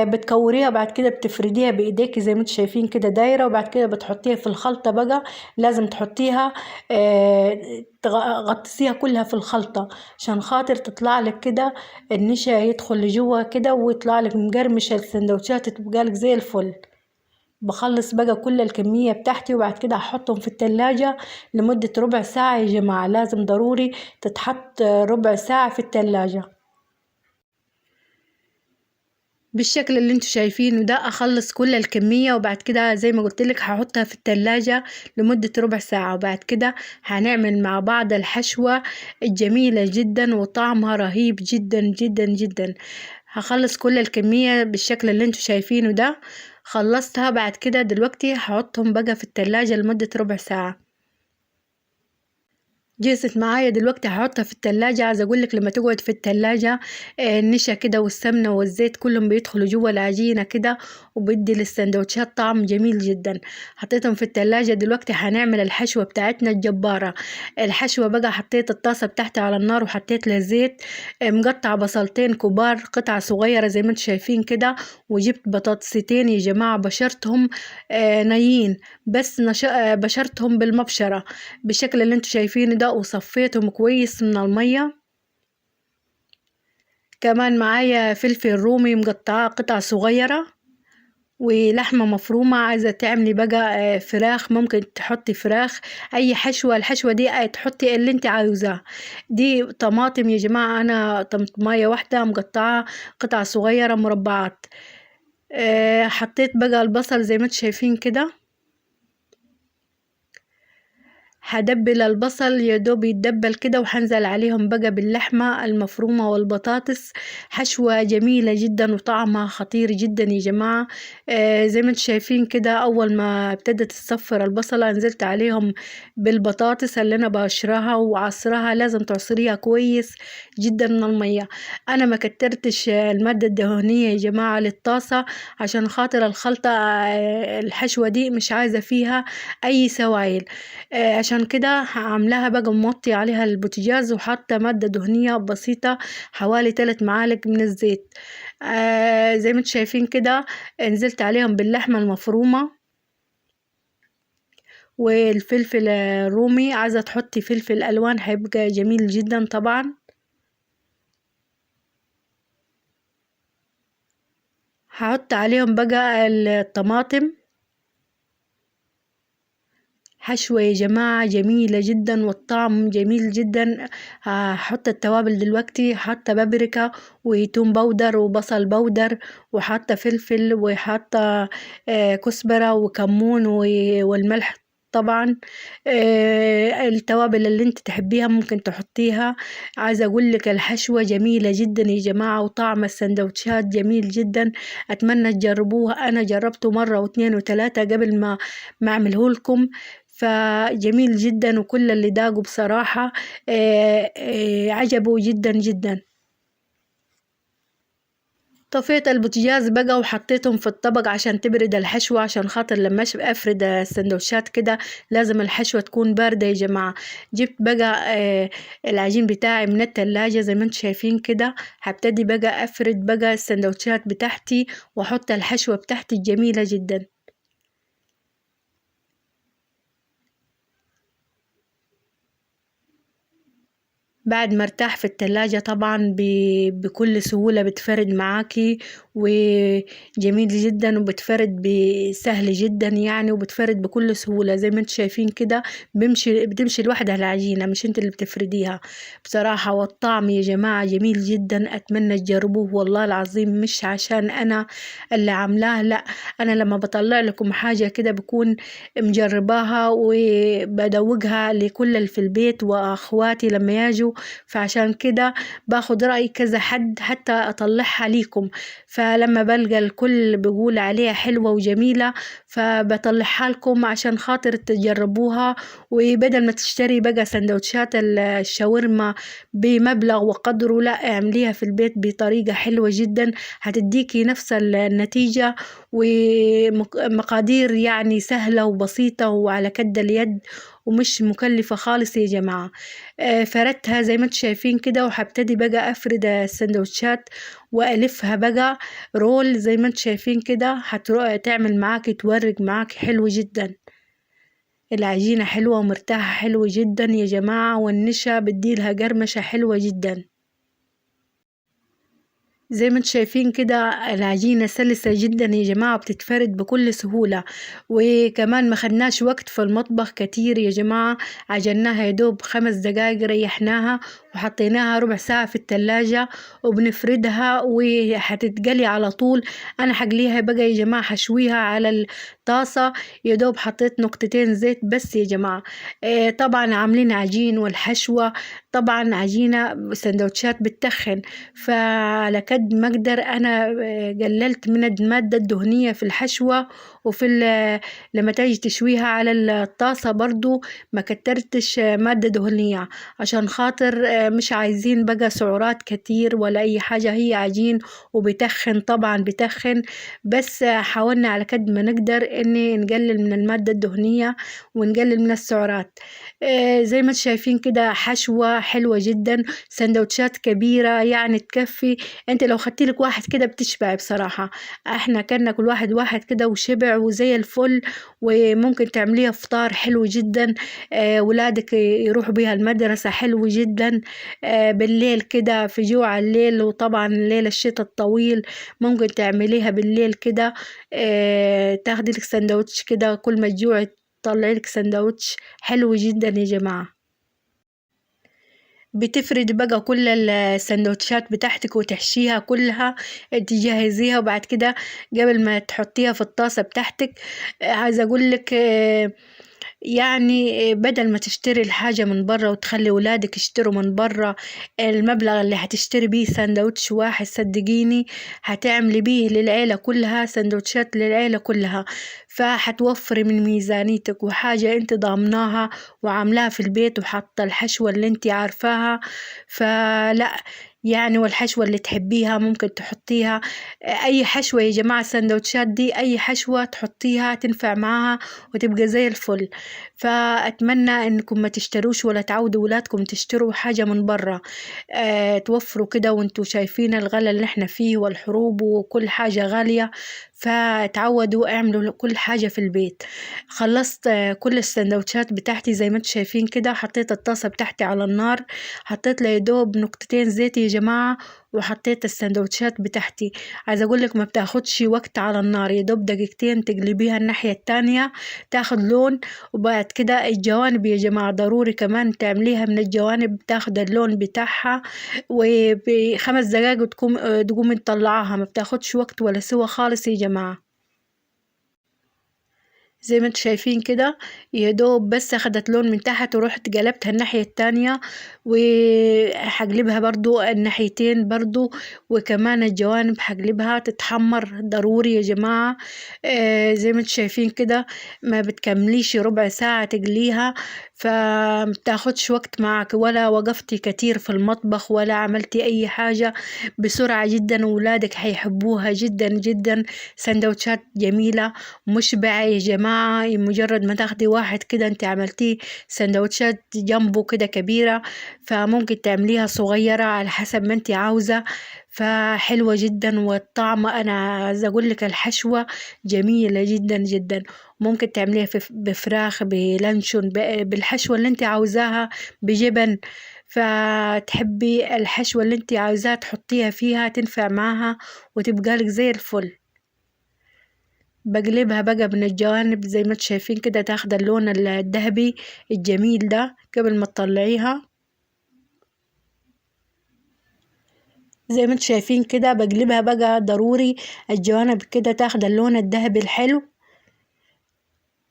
بتكوريها بعد كده بتفرديها بايديك زي ما انتوا شايفين كده دايرة، وبعد كده بتحطيها في الخلطة بقى. لازم تحطيها تغطسيها كلها في الخلطة عشان خاطر تطلع لك كده النشا يدخل لجوا كده ويطلع لك مقرمشة. السندوتشات تبقى لك زي الفل. بخلص بقى كل الكمية بتاعتي، وبعد كده هحطهم في التلاجة لمدة ربع ساعة يا جماعة. لازم ضروري تتحط ربع ساعة في التلاجة. بالشكل اللي انتوا شايفينه ده. اخلص كل الكمية وبعد كده زي ما قلت لك هحطها في التلاجة لمدة ربع ساعة، وبعد كده هنعمل مع بعض الحشوة الجميلة جدا وطعمها رهيب جدا جدا جدا. هخلص كل الكمية بالشكل اللي انتوا شايفينه ده. خلصتها بعد كده دلوقتي هحطهم بقى في التلاجة لمدة ربع ساعة. جهزت معايا دلوقتي هحطها في التلاجة. عايزة اقولك لما تقعد في التلاجة النشا كده والسمنة والزيت كلهم بيدخلوا جوا العجينة كده، وبيدي للسندوتشات طعم جميل جدا. حطيتهم في التلاجة دلوقتي هنعمل الحشوة بتاعتنا الجبارة. الحشوة بقى حطيت الطاسة بتاعتي على النار وحطيت لها زيت. مقطعة بصلتين كبار قطع صغيرة زي ما انتم شايفين كده، وجبت بطاطستين يا جماعة بشرتهم نيين، بس بشرتهم بالمبشرة بالشكل اللي انتوا شايفينه ده، وصفيتهم كويس من المية. كمان معايا فلفل رومي مقطعاه قطع صغيرة، ولحمة مفرومة. عايزة تعملي بقى فراخ ممكن تحطي فراخ. اي حشوة، الحشوة دي تحطي اللي انت عاوزاه. دي طماطم يا جماعة، انا طماطمية واحدة مقطعة قطع صغيرة مربعات. حطيت بقى البصل زي ما انتوا شايفين كده. هدبل البصل يا دوب يتدبل كده، وهنزل عليهم بقى باللحمة المفرومة والبطاطس. حشوة جميلة جدا وطعمها خطير جدا يا جماعة. زي ما انتم شايفين كده، أول ما ابتدت تصفر البصلة نزلت عليهم بالبطاطس اللي أنا بقشرها وعصرها. لازم تعصريها كويس جدا من المية. أنا ما كترتش المادة الدهنية يا جماعة للطاسة، عشان خاطر الخلطة الحشوة دي مش عايزة فيها أي سوائل. عشان كده عاملاها بقى موطي عليها البوتاجاز، وحاطة مادة دهنية بسيطة حوالي 3 معالق من الزيت. زي ما انتم شايفين كده نزلت عليهم باللحمة المفرومة والفلفل الرومي. عايزة تحطي فلفل ألوان هيبقى جميل جدا طبعا. هحط عليهم بقى الطماطم. حشوة يا جماعة جميلة جدا والطعم جميل جدا. هحط التوابل دلوقتي، حاطة بابريكا وتوم بودر وبصل بودر، وحاطة فلفل، وحاطة كزبرة وكمون والملح طبعا. التوابل اللي انت تحبيها ممكن تحطيها. عايزة اقولك الحشوة جميلة جدا يا جماعة، وطعم السندوتشات جميل جدا. اتمنى تجربوها. انا جربته مرة واثنين وثلاثة قبل ما اعمله لكم، فجميل جدا. وكل اللي داقوا بصراحة عجبوا جدا جدا. طفيت البوتاجاز بقى وحطيتهم في الطبق عشان تبرد الحشوة، عشان خاطر لما افرد السندوتشات كده لازم الحشوة تكون باردة يا جماعة. جبت بقى العجين بتاعي من التلاجة زي ما انتم شايفين كده. هبتدي بقى افرد بقى السندوتشات بتاعتي واحط الحشوة بتاعتي الجميلة جدا. بعد ما ارتاح في التلاجة طبعا بكل سهولة بتفرد معاكي، وجميل جدا وبتفرد بسهل جدا يعني، وبتفرد بكل سهولة زي ما انتم شايفين كده. بتمشي لوحدها العجينة، مش انت اللي بتفرديها بصراحة. والطعم يا جماعة جميل جدا. اتمنى تجربوه والله العظيم، مش عشان انا اللي عاملاه، لا، انا لما بطلع لكم حاجة كده بكون مجرباها وبدوقها لكل اللي في البيت واخواتي لما يجوا. فعشان كده باخد رأي كذا حد حتى أطلعها ليكم. فلما بلقى الكل بيقول عليها حلوة وجميلة فبطلعها لكم عشان خاطر تجربوها. وبدل ما تشتري بقى سندوتشات الشاورما بمبلغ وقدره، لا، اعمليها في البيت بطريقة حلوة جدا هتديكي نفس النتيجة. ومقادير يعني سهلة وبسيطة وعلى كد اليد، ومش مكلفة خالص يا جماعة. فردتها زي ما انتم شايفين كده، وهبتدي بقى افرد السندوتشات والفها بقى رول زي ما انتم شايفين كده. تعمل معاكي تورق معاكي حلو جدا. العجينة حلوة ومرتاحة حلوة جدا يا جماعة، والنشا بديلها قرمشة حلوة جدا. زي ما انتم شايفين كده العجينة سلسة جدا يا جماعة، بتتفرد بكل سهولة. وكمان ما خدناش وقت في المطبخ كتير يا جماعة، عجناها يا دوب 5 دقايق ريحناها وحطيناها ربع ساعة في التلاجة وبنفردها وهتتقلي على طول. انا حقليها بقى يا جماعة، حشويها على الطاسة، يا دوب حطيت نقطتين زيت بس يا جماعة. طبعا عاملين عجين والحشوة، طبعا عجينة سندوتشات بتخن، فعلى قد ما اقدر انا قللت من المادة الدهنية في الحشوة وفي لما تيجي تشويها على الطاسة برضو ما كترتش مادة دهنية، عشان خاطر مش عايزين بقى سعرات كتير ولا اي حاجة. هي عجين وبتخن، طبعا بتخن، بس حاولنا على قد ما نقدر اني نقلل من المادة الدهنية ونقلل من السعرات. زي ما انتم شايفين كده حشوة حلوة جدا، سندوتشات كبيرة يعني تكفي. انت لو خدتي لك واحد كده بتشبعي بصراحة. احنا كنا كل واحد واحد كده وشبع وزي الفل، وممكن تعمليها فطار حلو جدا. ولادك يروحوا بيها المدرسة حلو جدا. بالليل كده في جوع الليل، وطبعا ليل الشتاء الطويل ممكن تعمليها بالليل كده. تاخدي لك سندوتش كده كل ما تجوعي طلعي لك سندوتش حلو جدا يا جماعة. بتفرد بقى كل السندوتشات بتاعتك وتحشيها كلها، تجهزيها، وبعد كده قبل ما تحطيها في الطاسة بتاعتك عايزة اقولك يعني بدل ما تشتري الحاجة من برا وتخلي ولادك يشتروا من برا، المبلغ اللي هتشتري بيه سندوتش واحد صدقيني هتعملي بيه للعيلة كلها، سندوتشات للعيلة كلها. فهتوفري من ميزانيتك، وحاجة انت ضامناها وعاملاها في البيت وحاطة الحشوة اللي انت عارفاها. فلا يعني، والحشوة اللي تحبيها ممكن تحطيها اي حشوة يا جماعة. السندوتشات دي اي حشوة تحطيها تنفع معاها وتبقى زي الفل. فأتمنى إنكم ما تشتروش ولا تعودوا ولادكم تشتروا حاجة من برا. توفروا كده، وانتوا شايفين الغلا اللي احنا فيه والحروب وكل حاجة غالية، فتعودوا اعملوا كل حاجة في البيت. خلصت كل السندوتشات بتاعتي زي ما انتوا شايفين كده. حطيت الطاسة بتاعتي على النار، حطيت لي دوب نقطتين زيت يا جماعة، وحطيت السندوتشات بتاعتي. عايزة اقولك ما بتاخدش وقت على النار، يا دوب دقيقتين تقلبيها الناحية التانية تاخد لون. وبعد كده الجوانب يا جماعة ضروري كمان تعمليها من الجوانب تاخد اللون بتاعها، وبخمس دقايق تقومي تطلعاها، ما بتاخدش وقت ولا سوى خالص يا جماعة. زي ما انتوا شايفين كده، يا دوب بس اخدت لون من تحت ورحت قلبتها الناحية التانية، وحقلبها برضو الناحيتين برضو، وكمان الجوانب حقلبها تتحمر ضروري يا جماعة. زي ما انتوا شايفين كده ما بتكمليش ربع ساعة تقليها، فمتاخدش وقت معك ولا وقفتي كتير في المطبخ ولا عملتي اي حاجة، بسرعة جدا وولادك هيحبوها جدا جدا. سندوتشات جميلة مشبعة يا جماعة، مجرد ما تاخدي واحد كده انت عملتيه سندوتشات جنبه كده كبيرة، فممكن تعمليها صغيرة على حسب ما انت عاوزة. فحلوة جدا، والطعم انا عايزة اقول لك الحشوة جميلة جدا جدا. ممكن تعمليها بفراخ بلانشون بالحشوة اللي انت عاوزاها، بجبن. فتحبي الحشوة اللي انت عاوزاها تحطيها فيها تنفع معاها وتبقى لك زي الفل. بقلبها بقى من الجوانب زي ما انتوا شايفين كده تاخد اللون الذهبي الجميل ده قبل ما تطلعيها. زي ما انتوا شايفين كده بقلبها بقى ضروري الجوانب كده تاخد اللون الذهبي الحلو.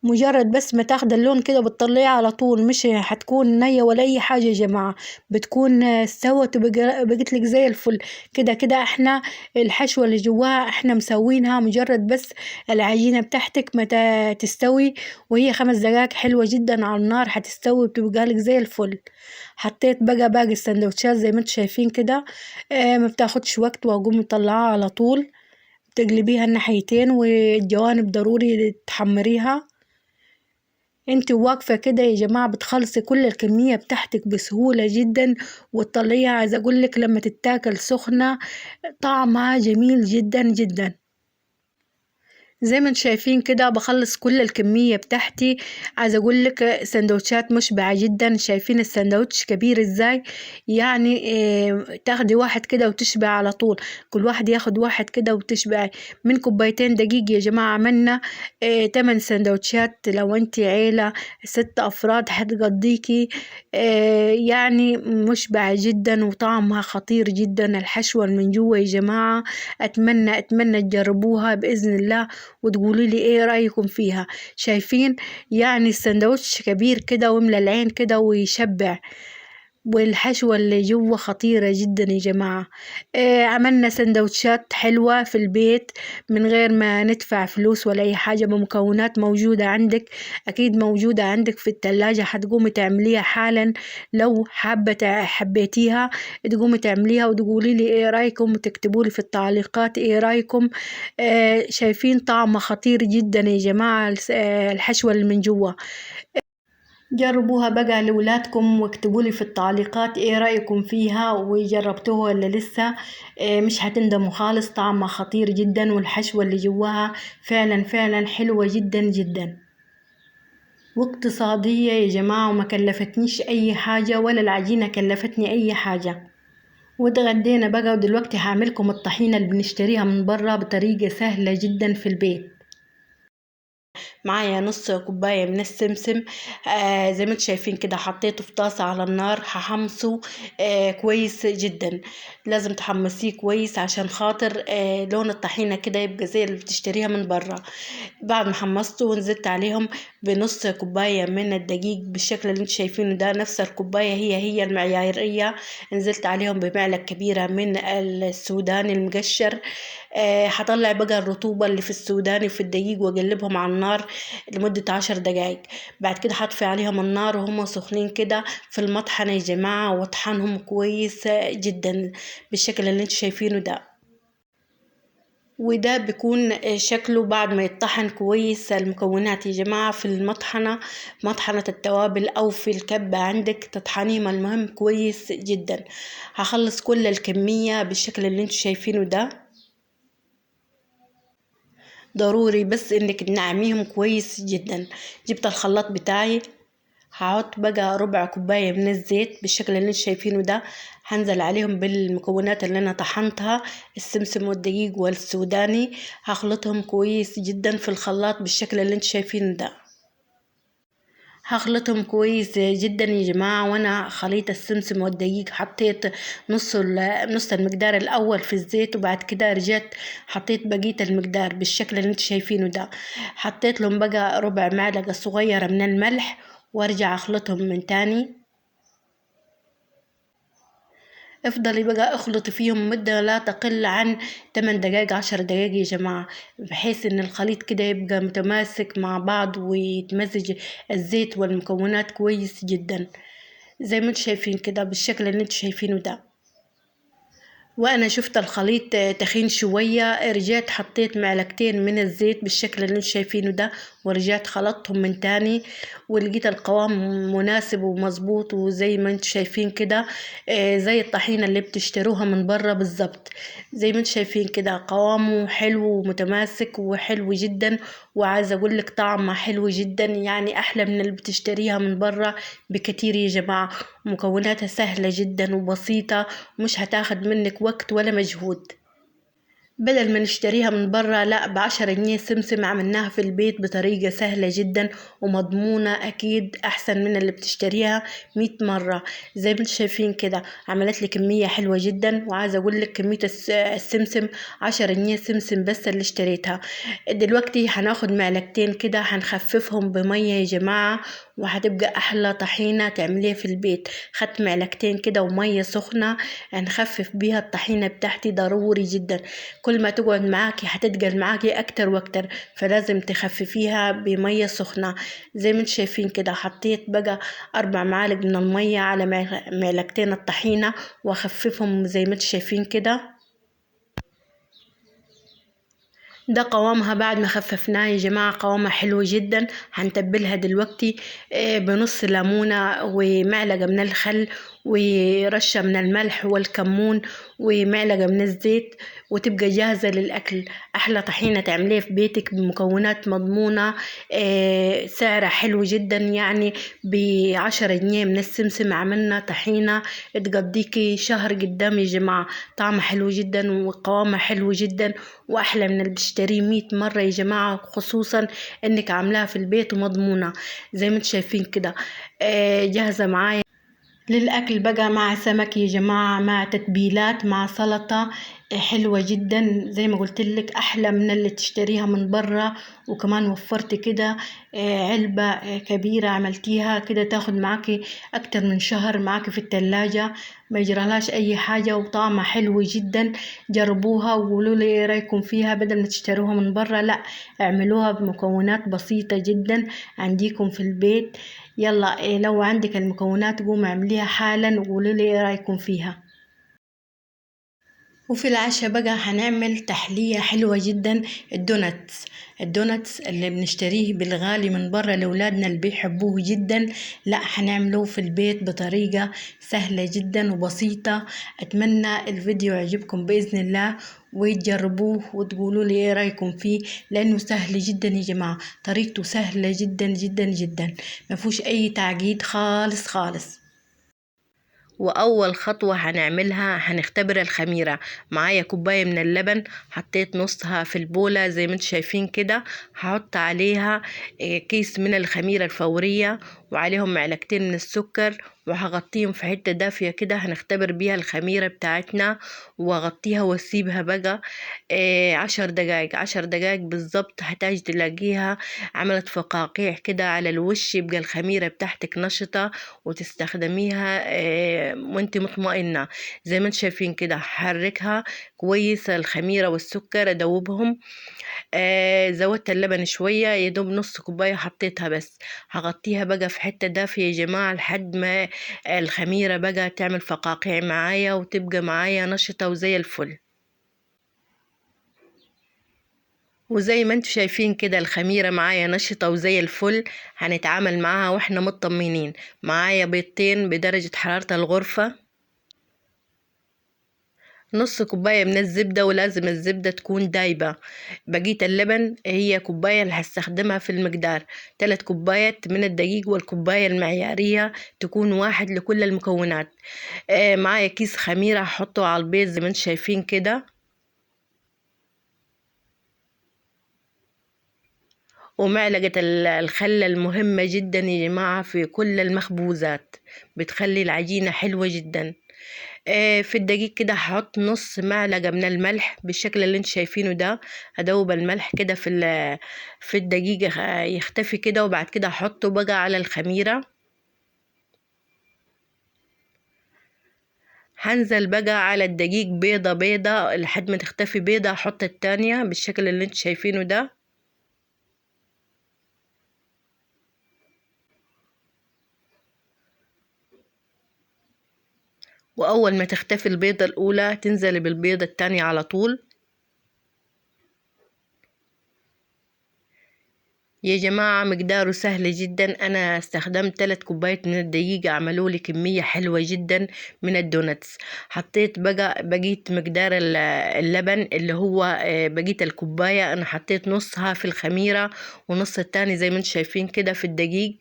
مجرد بس ما تاخد اللون كده بتطلعيها على طول، مش هتكون نية ولا اي حاجة يا جماعة، بتكون استوت وبقت لك زي الفل. كده كده احنا الحشوة اللي جواها احنا مسوينها، مجرد بس العجينة بتاعتك ما تستوي، وهي 5 دقايق حلوة جدا على النار هتستوي وبتبقى لك زي الفل. حطيت بقى باقي السندوتشات زي ما انتوا شايفين كده. ما بتاخدش وقت، واقوم مطلعاها على طول. تقلبيها الناحيتين والجوانب ضروري تحمريها. انت واقفة كده يا جماعة بتخلصي كل الكمية بتاعتك بسهولة جدا، وتطلعيها عايزة اقولك لما تتاكل سخنة طعمها جميل جدا جدا. زي ما انتم شايفين كده بخلص كل الكمية بتاعتي. عايزة اقول لك سندوتشات مشبعة جدا. شايفين السندوتش كبير ازاي؟ يعني تاخدي واحد كده وتشبع على طول. كل واحد ياخد واحد كده وتشبع. من كوبايتين دقيق يا جماعة عملنا 8 سندوتشات. لو انت عيلة 6 افراد هتقضيكي يعني مشبعة جدا وطعمها خطير جدا. الحشوة من جوا يا جماعة اتمنى تجربوها بإذن الله وتقولي لي ايه رأيكم فيها. شايفين يعني السندوتش كبير كده وملى العين كده ويشبع، والحشوة اللي جوا خطيرة جدا يا جماعة. عملنا سندوتشات حلوة في البيت من غير ما ندفع فلوس ولا أي حاجة، بمكونات موجودة عندك. أكيد موجودة عندك في التلاجة، هتقومي تعمليها حالا. لو حبيتيها تقومي تعمليها وتقولي لي ايه رأيكم وتكتبوا لي في التعليقات ايه رأيكم. شايفين طعمه خطير جدا يا جماعة. الحشوة اللي من جوا جربوها بقى لولادكم واكتبوا لي في التعليقات ايه رأيكم فيها وجربتوها ولا لسه. مش هتندموا خالص، طعمها خطير جدا والحشوة اللي جواها فعلا حلوة جدا جدا واقتصادية يا جماعة، وما كلفتنيش اي حاجة ولا العجينة كلفتني اي حاجة. واتغدينا بقى ودلوقتي هعملكم الطحينة اللي بنشتريها من برا بطريقة سهلة جدا في البيت. معايا نص كوباية من السمسم. زي ما انتم شايفين كده حطيته في طاسة على النار هحمصه كويس جدا. لازم تحمصيه كويس عشان خاطر لون الطحينة كده يبقى زي اللي بتشتريها من برا. بعد ما حمصته ونزلت عليهم بنص كوباية من الدقيق بالشكل اللي انتم شايفينه ده، نفس الكوباية هي المعيارية. نزلت عليهم بمعلقة كبيرة من السوداني المقشر. هطلع بقى الرطوبة اللي في السوداني في الدقيق واقلبهم على النار لمدة 10 دقايق. بعد كده هطفي عليهم النار وهم سخنين كده في المطحنة يا جماعة واطحنهم كويس جدا بالشكل اللي انتم شايفينه ده. وده بيكون شكله بعد ما يطحن كويس. المكونات يا جماعة في المطحنة، مطحنة التوابل أو في الكبة عندك تطحنيهم المهم كويس جدا. هخلص كل الكمية بالشكل اللي انتم شايفينه ده. ضروري بس انك تنعميهم كويس جدا. جبت الخلاط بتاعي، هحط بقى ربع كوباية من الزيت بالشكل اللي انتم شايفينه ده. هنزل عليهم بالمكونات اللي انا طحنتها، السمسم والدقيق والسوداني. هخلطهم كويس جدا في الخلاط بالشكل اللي انتم شايفينه ده. هخلطهم كويس جدا يا جماعة. وانا خليط السمسم والدقيق حطيت نص المقدار الاول في الزيت، وبعد كده رجعت حطيت بقية المقدار بالشكل اللي انتم شايفينه ده. حطيت لهم بقى ربع معلقة صغيرة من الملح وارجع اخلطهم من تاني. افضلي بقى اخلطي فيهم مدة لا تقل عن 8 دقايق 10 دقايق يا جماعة، بحيث ان الخليط كده يبقى متماسك مع بعض ويتمزج الزيت والمكونات كويس جدا زي ما انتم شايفين كده بالشكل اللي انتم شايفينه ده. وانا شفت الخليط تخين شوية، رجعت حطيت معلقتين من الزيت بالشكل اللي انتم شايفينه ده ورجعت خلطتهم من تاني، ولقيت القوام مناسب ومظبوط وزي ما انتم شايفين كده زي الطحينة اللي بتشتروها من برا بالظبط. زي ما انتم شايفين كده قوامه حلو ومتماسك وحلو جدا. وعايزة اقول لك طعمه حلو جدا، يعني احلى من اللي بتشتريها من برا بكتير يا جماعة. مكوناتها سهلة جدا وبسيطة، مش هتاخد منك وقت ولا مجهود. بدل ما نشتريها من برا، لا ب10 جنيه سمسم عملناها في البيت بطريقة سهلة جدا ومضمونة. أكيد أحسن من اللي بتشتريها 100 مرة. زي ما انتم شايفين كده عملت لي كمية حلوة جدا. وعايزة أقول لك كمية السمسم 10 جنيه سمسم بس اللي اشتريتها. دلوقتي هناخد معلقتين كده هنخففهم بمية يا جماعة، وهتبقى أحلى طحينة تعمليها في البيت. خدت معلقتين كده ومية سخنة هنخفف بيها الطحينة بتاعتي ضروري جدا. كل ما تقعد معاكي هتتقل معاكي اكتر واكتر، فلازم تخففيها بمية سخنة. زي ما انتم شايفين كده حطيت بقى 4 معالق من المية على معلقتين الطحينة واخففهم زي ما انتم شايفين كده. ده قوامها بعد ما خففناه يا جماعة، قوامها حلو جدا. هنتبلها دلوقتي بنص ليمونة ومعلقة من الخل ورشة من الملح والكمون ومعلقة من الزيت، وتبقى جاهزة للأكل. أحلى طحينة تعمليها في بيتك بمكونات مضمونة، سعرها حلو جدا، يعني ب10 جنيه من السمسم عملنا طحينة تقضيكي شهر قدام يا جماعة. طعمها حلو جدا وقوامها حلو جدا، وأحلى من اللي بتشتريه 100 مرة يا جماعة، خصوصا إنك عاملاها في البيت ومضمونة زي ما انتم شايفين كده. جاهزة معايا للأكل بقى، مع سمك يا جماعة، مع تتبيلات، مع سلطة. حلوة جدا زي ما قلت لك، أحلى من اللي تشتريها من برا. وكمان وفرت كده علبة كبيرة عملتيها كده، تاخد معاكي أكتر من شهر معاكي في التلاجة، ما يجرالهاش أي حاجة، وطعمها حلو جدا. جربوها وقولوا لي إيه رأيكم فيها، بدل ما تشتروها من برا لا، اعملوها بمكونات بسيطة جدا عنديكم في البيت. يلا لو عندك المكونات قوم اعمليها حالا وقولوا لي ايه رايكم فيها. وفي العشاء بقى هنعمل تحلية حلوة جدا، الدوناتس اللي بنشتريه بالغالي من برا لأولادنا اللي بيحبوه جدا، لا هنعمله في البيت بطريقة سهلة جدا وبسيطة. أتمنى الفيديو يعجبكم بإذن الله، وتجربوه وتقولوا لي ايه رايكم فيه، لانه سهل جدا يا جماعة، طريقته سهلة جدا جدا جدا، ما فيهوش اي تعقيد خالص خالص. واول خطوة هنعملها هنختبر الخميرة. معايا كوباية من اللبن، حطيت نصها في البولة زي ما انتم شايفين كده، هحط عليها كيس من الخميرة الفورية، وعليهم معلقتين من السكر، وهغطيهم في حتة دافية كده هنختبر بيها الخميرة بتاعتنا، واغطيها واسيبها بقى 10 دقايق بالظبط. هتاج تلاقيها عملت فقاقيع كده على الوش، يبقى الخميرة بتاعتك نشطة وتستخدميها وانت مطمئنة. زي ما انت شايفين كده هحركها كويس، الخميرة والسكر ادوبهم. زودت اللبن شوية، يدوب نص كوباية حطيتها بس. هغطيها بقى في حتة دافية يا جماعة لحد ما الخميرة بقى تعمل فقاقيع معايا وتبقى معايا نشطة وزي الفل. وزي ما انتم شايفين كده الخميرة معايا نشطة وزي الفل، هنتعامل معاها واحنا مطمنين. معايا بيضتين بدرجة حرارة الغرفة، نص كوباية من الزبدة، ولازم الزبدة تكون دايبة. بقية اللبن هي كوباية اللي هستخدمها في المقدار. 3 كوبايات من الدقيق، والكوباية المعيارية تكون 1 لكل المكونات. معايا كيس خميرة هحطه على البيض زي ما انتم شايفين كده، ومعلقة الخل المهمة جدا يا جماعة في كل المخبوزات، بتخلي العجينة حلوة جدا. في الدقيق كده هحط نص معلقة من الملح بالشكل اللي انت شايفينه ده. ادوب الملح كده في الدقيق يختفي كده، وبعد كده احطه بقى على الخميرة. هنزل بقى على الدقيق بيضة بيضة لحد ما تختفي بيضة، احط التانية بالشكل اللي انت شايفينه ده. واول ما تختفي البيضة الاولى تنزل بالبيضة التانية على طول. يا جماعة مقداره سهل جدا، أنا استخدمت 3 كوبايات من الدقيق، عملوا لي كمية حلوة جدا من الدونتس. حطيت بقى بقية مقدار اللبن اللي هو بقية الكوباية، أنا حطيت نصها في الخميرة ونص التاني زي ما انتم شايفين كده في الدقيق.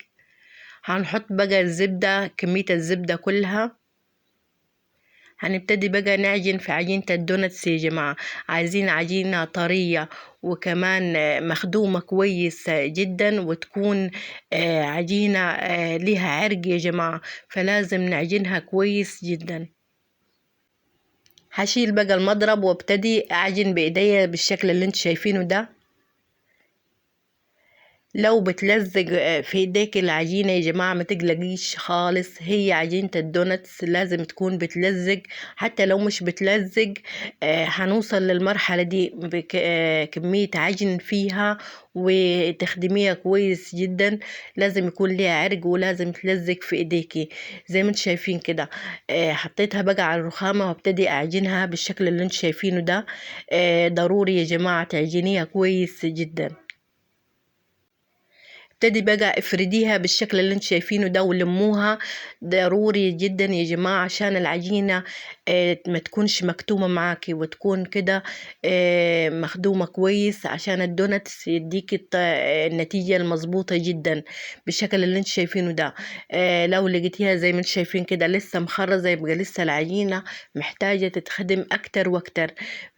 هنحط بقى الزبدة، كمية الزبدة كلها. هنبتدي بقى نعجن في عجينة الدونتس يا جماعة. عايزين عجينة طرية، وكمان مخدومة كويس جدا، وتكون عجينة ليها عرق يا جماعة، فلازم نعجنها كويس جدا. هشيل بقى المضرب وابتدي اعجن بايديا بالشكل اللي انت شايفينه ده. لو بتلزق في ايديك العجينة يا جماعة ما تقلقيش خالص، هي عجينة الدونتس لازم تكون بتلزق. حتى لو مش بتلزق هنوصل للمرحلة دي بكمية عجن فيها وتخدميها كويس جدا. لازم يكون ليها عرق ولازم تلزق في ايديكي زي ما انت شايفين كده. حطيتها بقى على الرخامة وابتدي اعجنها بالشكل اللي انت شايفينه ده. ضروري يا جماعة تعجنيها كويس جدا. ابتدي بقى افرديها بالشكل اللي انت شايفينه ده ولموها. ضروري جدا يا جماعة عشان العجينة ما تكونش مكتومة معاكي وتكون كده مخدومة كويس، عشان الدوناتس يديكي النتيجة المظبوطة جدا بالشكل اللي انت شايفينه ده. لو لقيتيها زي ما انت شايفين كده لسه مخرزة، يبقى لسه العجينة محتاجة تتخدم اكتر واكتر.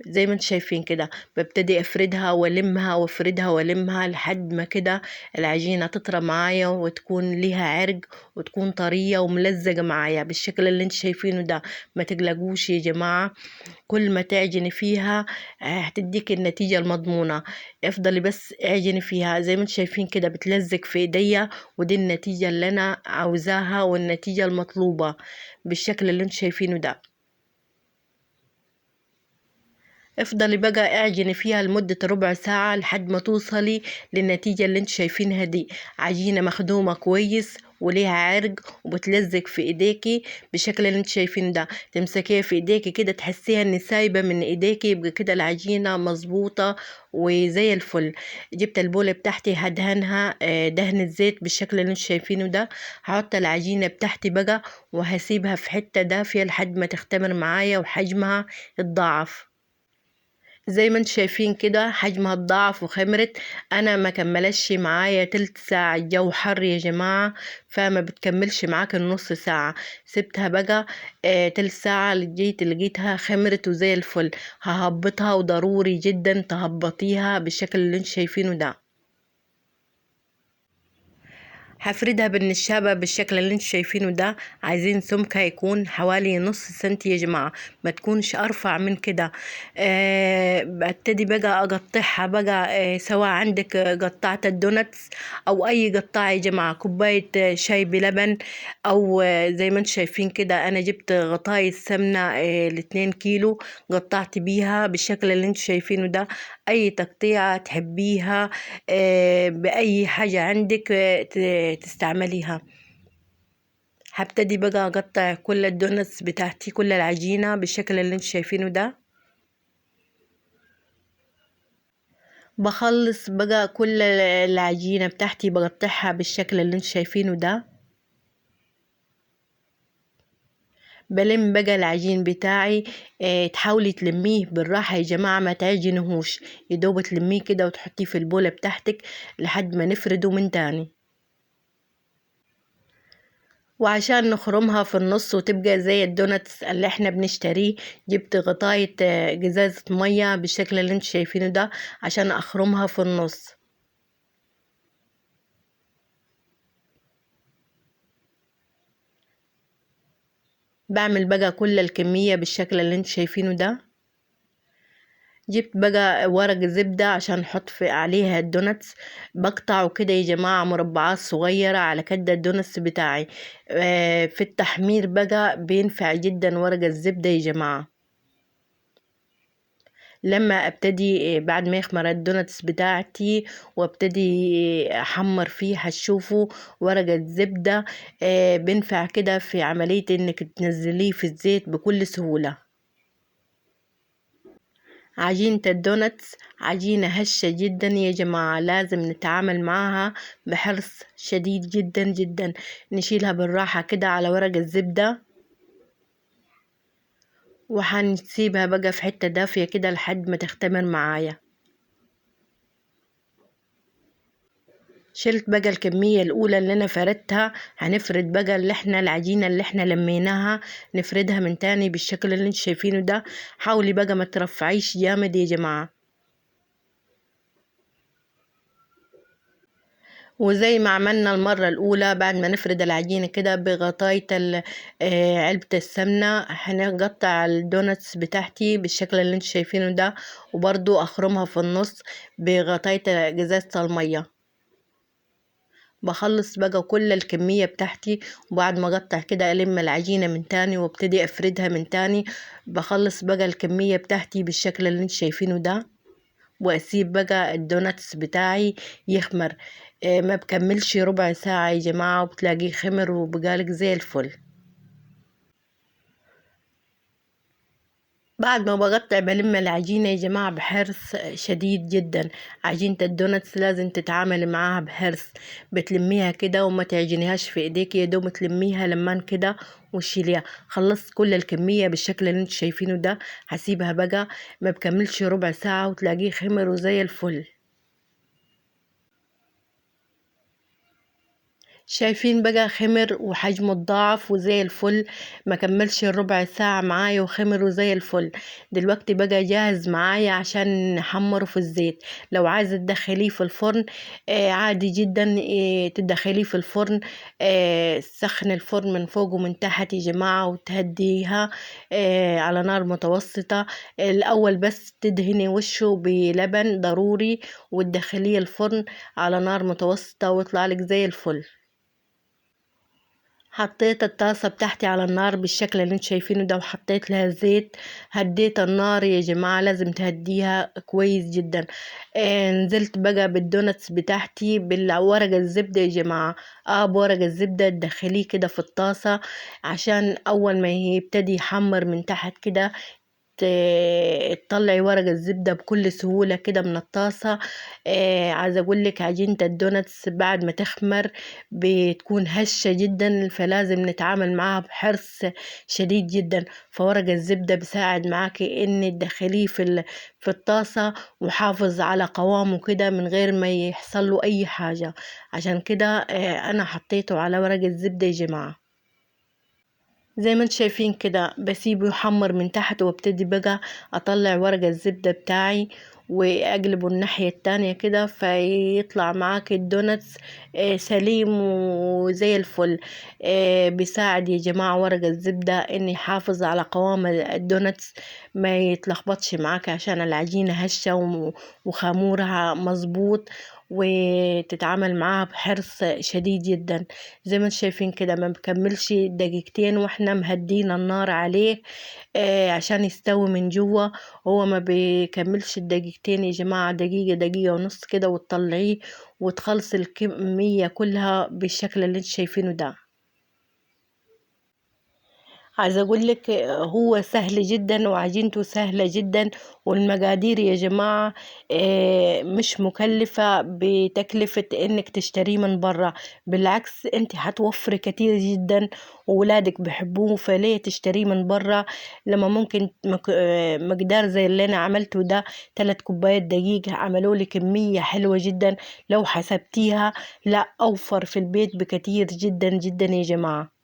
زي ما انت شايفين كده ببتدي افردها والمها وافردها والمها لحد ما كده العجينة تطرى معايا وتكون ليها عرق وتكون طرية وملزقة معايا بالشكل اللي انت شايفينه ده. ما تقلقوش يا جماعة، كل ما تعجني فيها هتديك النتيجة المضمونة. افضلي بس اعجني فيها زي ما انت شايفين كده بتلزق في ايديا، ودي النتيجة اللي انا عاوزاها والنتيجة المطلوبة بالشكل اللي انت شايفينه ده. افضلي بقى اعجني فيها لمدة ربع ساعة لحد ما توصلي للنتيجة اللي انت شايفينها دي. عجينة مخدومة كويس وليها عرق وبتلزق في ايديكي بالشكل اللي انت شايفين ده. تمسكيها في ايديكي كده تحسيها ان سايبة من ايديكي، يبقى كده العجينة مظبوطة وزي الفل. جبت البولة بتاعتي هدهنها دهن الزيت بالشكل اللي انت شايفينه ده. هحط العجينة بتاعتي بقى وهسيبها في حتة دافية لحد ما تختمر معايا وحجمها يتضاعف. زي ما انتم شايفين كده حجمها اتضاعف وخمرت. انا ما كملش معايا تلت ساعة، الجو حر يا جماعة فما بتكملش معاك النص ساعة. سبتها بقى تلت ساعة لقيتها خمرت وزي الفل. ههبطها وضروري جدا تهبطيها بالشكل اللي انتم شايفينه ده. هفردها بالنشابة بالشكل اللي انتم شايفينه ده. عايزين سمكها يكون حوالي نص سنتي يا جماعة، ما تكونش ارفع من كده. ببتدي بقى اقطعها بقى سواء عندك قطعة الدوناتس او اي قطعة يا جماعة. كوباية شاي بلبن، او زي ما انتم شايفين كده انا جبت غطاية سمنة ل2 كيلو قطعت بيها بالشكل اللي انتم شايفينه ده. اي تقطيعة تحبيها بأي حاجة عندك تستعمليها. هبتدي بقى اقطع كل الدونتس بتاعتي كل العجينة بالشكل اللي انت شايفينه ده. بخلص بقى كل العجينة بتاعتي بقطعها بالشكل اللي انت شايفينه ده. بلم بقى العجين بتاعي. تحاولي تلميه بالراحة يا جماعة، ما تعجنهوش، يدوب تلميه كده وتحطيه في البولة بتاعتك لحد ما نفرده من تاني. وعشان نخرمها في النص وتبقى زي الدوناتس اللي احنا بنشتريه، جبت غطاية جزازة مية بالشكل اللي انت شايفينه ده عشان اخرمها في النص. بعمل بقى كل الكمية بالشكل اللي انت شايفينه ده. جبت بقى ورق زبدة عشان احط في عليها الدوناتس. بقطعه كده يا جماعة مربعات صغيرة على كد الدوناتس بتاعي. في التحمير بقى بينفع جدا ورق الزبدة يا جماعة. لما ابتدي بعد ما يخمر الدوناتس بتاعتي وابتدي احمر فيه هتشوفوا ورقة زبدة بينفع كده في عملية انك تنزليه في الزيت بكل سهولة. عجينة الدوناتس عجينة هشة جدا يا جماعة، لازم نتعامل معاها بحرص شديد جدا جدا. نشيلها بالراحة كده على ورق الزبدة، وهنسيبها بقى في حتة دافية كده لحد ما تختمر معايا. شلت بقى الكمية الأولى اللي أنا فردتها. هنفرد بقى العجينة اللي احنا لميناها، نفردها من تاني بالشكل اللي انت شايفينه ده. حاولي بقى ما ترفعيش جامد يا جماعة. وزي ما عملنا المرة الأولى بعد ما نفرد العجينة كده بغطاية علبة السمنة، هنقطع الدوناتس بتاعتي بالشكل اللي انت شايفينه ده، وبرضو أخرمها في النص بغطاية جزازة المية. بخلص بقى كل الكمية بتاعتي، وبعد ما اقطع كده ألم العجينة من تاني وابتدي أفردها من تاني. بخلص بقى الكمية بتاعتي بالشكل اللي انت شايفينه ده، واسيب بقى الدوناتس بتاعي يخمر. ما بكملش ربع ساعة يا جماعة وبتلاقيه خمر وبقالك زي الفل. بعد ما بقطع بلم العجينة يا جماعة بحرص شديد جدا. عجينة الدونتس لازم تتعامل معاها بحرص، بتلميها كده وما تعجنيهاش في ايديك، يا دوب تلميها لمان كده وشيليها. خلصت كل الكمية بالشكل اللي انتوا شايفينه ده. هسيبها بقى ما بكملش ربع ساعة وتلاقيه خمر وزي الفل. شايفين بقى خمر وحجمه اتضاعف وزي الفل، ما كملش الربع ساعة معايا وخمر وزي الفل. دلوقتي بقى جاهز معايا عشان نحمره في الزيت. لو عايزة تدخليه في الفرن عادي جدا تدخليه في الفرن. سخن الفرن من فوق ومن تحت يا جماعة وتهديها على نار متوسطة. الأول بس تدهني وشه بلبن ضروري وتدخليه الفرن على نار متوسطة ويطلع لك زي الفل. حطيت الطاسة بتاعتي على النار بالشكل اللي انتوا شايفينه ده وحطيت لها زيت. هديت النار يا جماعة، لازم تهديها كويس جدا. نزلت بقى بالدونتس بتاعتي بالورق الزبدة يا جماعة. بورق الزبدة تدخليه كده في الطاسة عشان اول ما يبتدي يحمر من تحت كده تطلعي ورق الزبدة بكل سهولة كده من الطاسة. عايزة اقولك عجينة الدونتس بعد ما تخمر بتكون هشة جدا، فلازم نتعامل معاها بحرص شديد جدا. فورق الزبدة بيساعد معاكي ان تدخليه في الطاسة وحافظ على قوامه كده من غير ما يحصل له اي حاجة. عشان كده انا حطيته على ورق الزبدة يا جماعة. زي ما انتم شايفين كده بسيبه يحمر من تحت وابتدي بقى اطلع ورق الزبدة بتاعي واقلبه الناحية التانية كده فيطلع معاك الدونتس سليم وزي الفل. بيساعد يا جماعة ورق الزبدة ان يحافظ على قوام الدونتس، ما يتلخبطش معاك عشان العجينة هشة وخمورها مظبوط، وتتعامل معاها بحرص شديد جدا. زي ما انتم شايفين كده ما بكملش دقيقتين واحنا مهدين النار عليه عشان يستوي من جوه. هو ما بيكملش الدقيقتين يا جماعة، دقيقة دقيقة ونص كده وتطلعيه وتخلص الكمية كلها بالشكل اللي انتم شايفينه ده. عايزة أقولك هو سهل جدا وعجينته سهلة جدا، والمقادير يا جماعة مش مكلفة بتكلفة إنك تشتريه من برا. بالعكس انت هتوفري كتير جدا وولادك بيحبوه، فليه تشتريه من برا لما ممكن مقدار زي اللي أنا عملته ده 3 كوبايات دقيق عملولي كمية حلوة جدا. لو حسبتيها لا أوفر في البيت بكتير جدا جدا يا جماعة.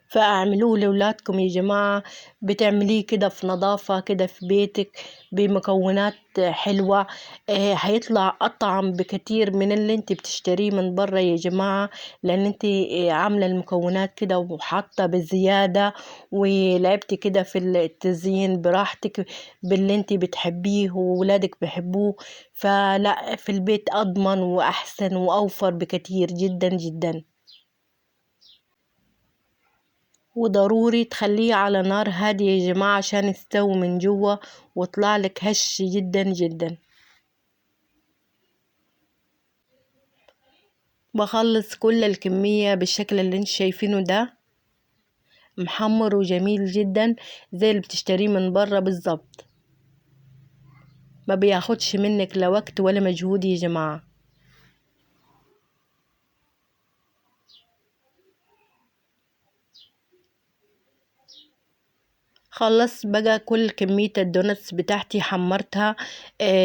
فاعملوه لولادكم يا جماعة، بتعمليه كده في نظافة كده في بيتك بمكونات حلوة. هيطلع أطعم بكتير من اللي انت بتشتريه من برا يا جماعة، لأن انت عاملة المكونات كده وحاطة بزيادة ولعبتي كده في التزيين براحتك باللي انت بتحبيه وولادك بيحبوه. فلا في البيت أضمن وأحسن وأوفر بكتير جدا جدا. وضروري تخليه على نار هادية يا جماعة عشان يستوي من جوه ويطلع لك هش جدا جدا. بخلص كل الكمية بالشكل اللي انت شايفينه ده، محمر وجميل جدا زي اللي بتشتريه من برا بالظبط. ما بياخدش منك لا وقت ولا مجهود يا جماعة. خلص بقى كل كمية الدونتس بتاعتي حمرتها.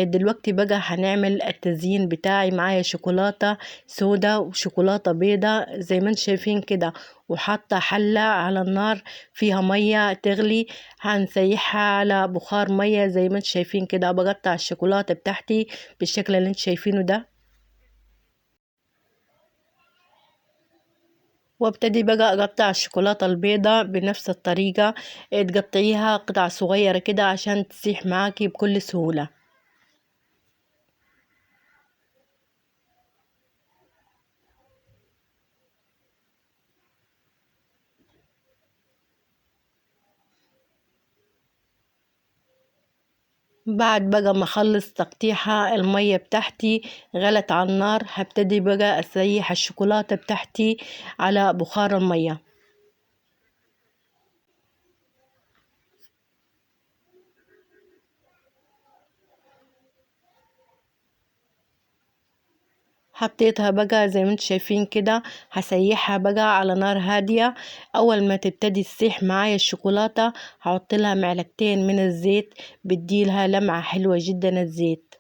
دلوقتي بقى هنعمل التزيين بتاعي. معايا شوكولاتة سودا وشوكولاتة بيضة زي ما انتم شايفين كده، وحاطة حلة على النار فيها مية تغلي. هنسيحها على بخار مية زي ما انتم شايفين كده. بقطع الشوكولاتة بتاعتي بالشكل اللي انتم شايفينه ده، وابتدي بقى اقطع الشوكولاتة البيضة بنفس الطريقة. تقطعيها قطع صغيرة كده عشان تسيح معاكي بكل سهولة. بعد بقى ما اخلص تقطيعها المية بتاعتي غلت على النار، هبتدي بقى اسيح الشوكولاتة بتاعتي على بخار المية. حطيتها بقى زي ما انتم شايفين كده. هسيحها بقى على نار هادية. اول ما تبتدي تسيح معايا الشوكولاتة هحط لها معلقتين من الزيت، بديلها لمعة حلوة جدا الزيت.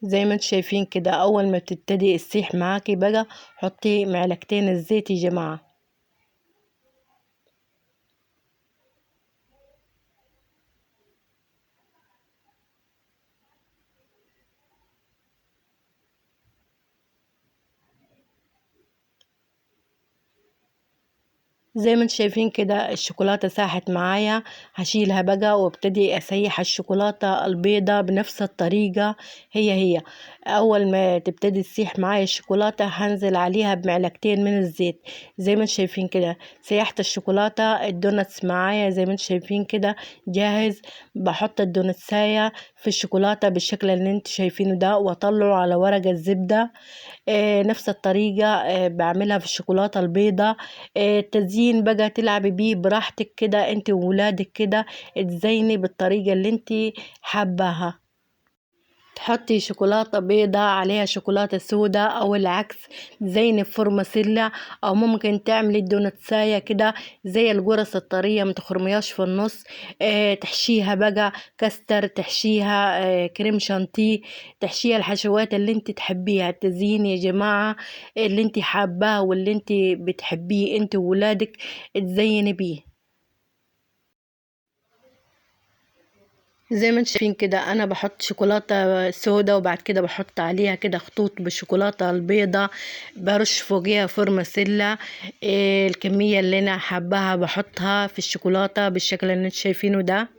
زي ما انتم شايفين كده اول ما بتبتدي تسيح معاكي بقى حطي معلقتين الزيت يا جماعة. زي ما انتم شايفين كده الشوكولاتة ساحت معايا. هشيلها بقى وابتدي اسيح الشوكولاتة البيضة بنفس الطريقة. هي اول ما تبتدي تسيح معايا الشوكولاتة هنزل عليها بمعلقتين من الزيت. زي ما انتم شايفين كده سيحت الشوكولاتة. الدونتس معايا زي ما انتم شايفين كده جاهز. بحط الدونتساية في الشوكولاتة بالشكل اللي انتم شايفينه ده واطلعه على ورق الزبدة. نفس الطريقة بعملها في الشوكولاتة البيضة. التزيين بقى تلعبي بيه براحتك كده انت وولادك كده، تزيني بالطريقة اللي انت حاباها. تحطي شوكولاتة بيضة عليها شوكولاتة سودا أو العكس، زيني بفورماسيلا. أو ممكن تعملي الدونتساية كده زي القرص الطرية متخرمياش في النص. تحشيها بقى كاستر، تحشيها كريم شانتيه، تحشيها الحشوات اللي انت تحبيها. التزيين يا جماعة اللي انت حاباه واللي انت بتحبيه انت وولادك تزيني بيه. زي ما انتم شايفين كده انا بحط شوكولاته سودا وبعد كده بحط عليها كده خطوط بالشوكولاته البيضة، برش فوقيها فورماسيلا. الكميه اللي انا حباها بحطها في الشوكولاته بالشكل اللي انتم شايفينه ده.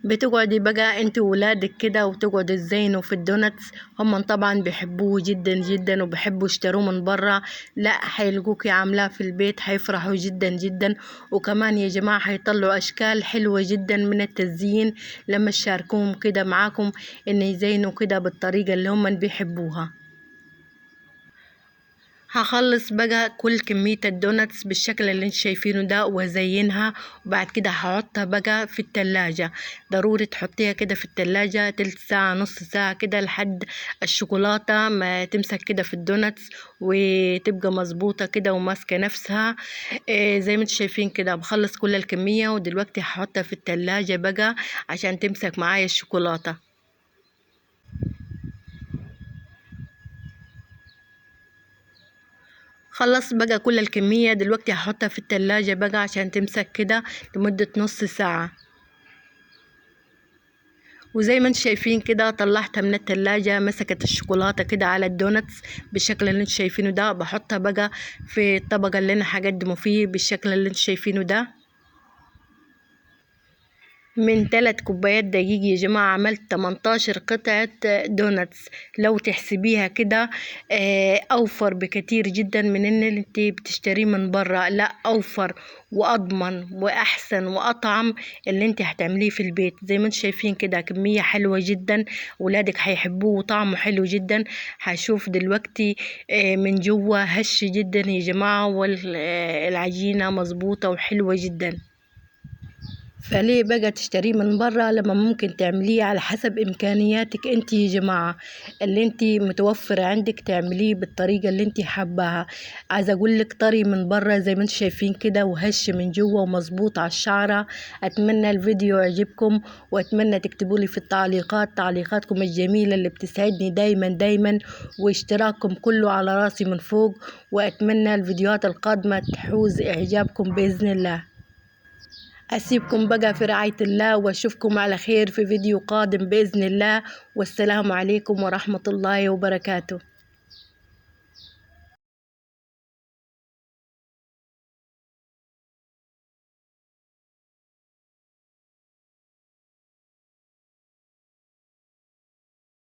بتقعدي بقى انت وولادك كده وتقعدوا تزينوا في الدونتس. هم طبعا بيحبوه جدا جدا وبيحبوا يشتروه من برا. لا هيلقوكي عاملاه في البيت هيفرحوا جدا جدا. وكمان يا جماعة هيطلعوا اشكال حلوة جدا من التزيين لما تشاركوهم كده معاكم ان يزينوا كده بالطريقة اللي هم بيحبوها. هخلص بقى كل كمية الدوناتس بالشكل اللي انت شايفينه ده وازينها. وبعد كده هحطها بقى في التلاجة. ضروري تحطيها كده في التلاجة تلت ساعة نص ساعة كده لحد الشوكولاتة ما تمسك كده في الدوناتس وتبقى مظبوطة كده وماسكة نفسها. زي ما انتم شايفين كده بخلص كل الكمية ودلوقتي هحطها في التلاجة بقى عشان تمسك معايا الشوكولاتة. خلص بقى كل الكمية دلوقتي هحطها في التلاجة بقى عشان تمسك كده لمدة نص ساعة. وزي ما انتم شايفين كده طلعتها من التلاجة مسكت الشوكولاتة كده على الدونتس بالشكل اللي انتم شايفينه ده. بحطها بقى في الطبق اللي انا هقدمه فيه بالشكل اللي انتم شايفينه ده. من 3 كوبايات دقيق يا جماعة عملت 18 قطعة دونتس. لو تحسبيها كده أوفر بكتير جدا من إن انت بتشتريه من برا. لا أوفر وأضمن وأحسن وأطعم اللي انت هتعمليه في البيت. زي ما انتم شايفين كده كمية حلوة جدا ولادك هيحبوه وطعمه حلو جدا. هشوف دلوقتي من جوا هش جدا يا جماعة والعجينة مظبوطة وحلوة جدا. فليه بقى تشتريه من برا لما ممكن تعمليه على حسب امكانياتك انت يا جماعة. اللي انت متوفر عندك تعمليه بالطريقة اللي انت حباها. عايزة اقولك طري من برا زي ما انتم شايفين كده وهش من جوا ومظبوط على الشعرة. اتمنى الفيديو يعجبكم واتمنى تكتبولي في التعليقات تعليقاتكم الجميلة اللي بتسعدني دايما دايما، واشتراككم كله على راسي من فوق. واتمنى الفيديوهات القادمة تحوز اعجابكم بإذن الله. أسيبكم بقى في رعاية الله وأشوفكم على خير في فيديو قادم بإذن الله. والسلام عليكم ورحمة الله وبركاته.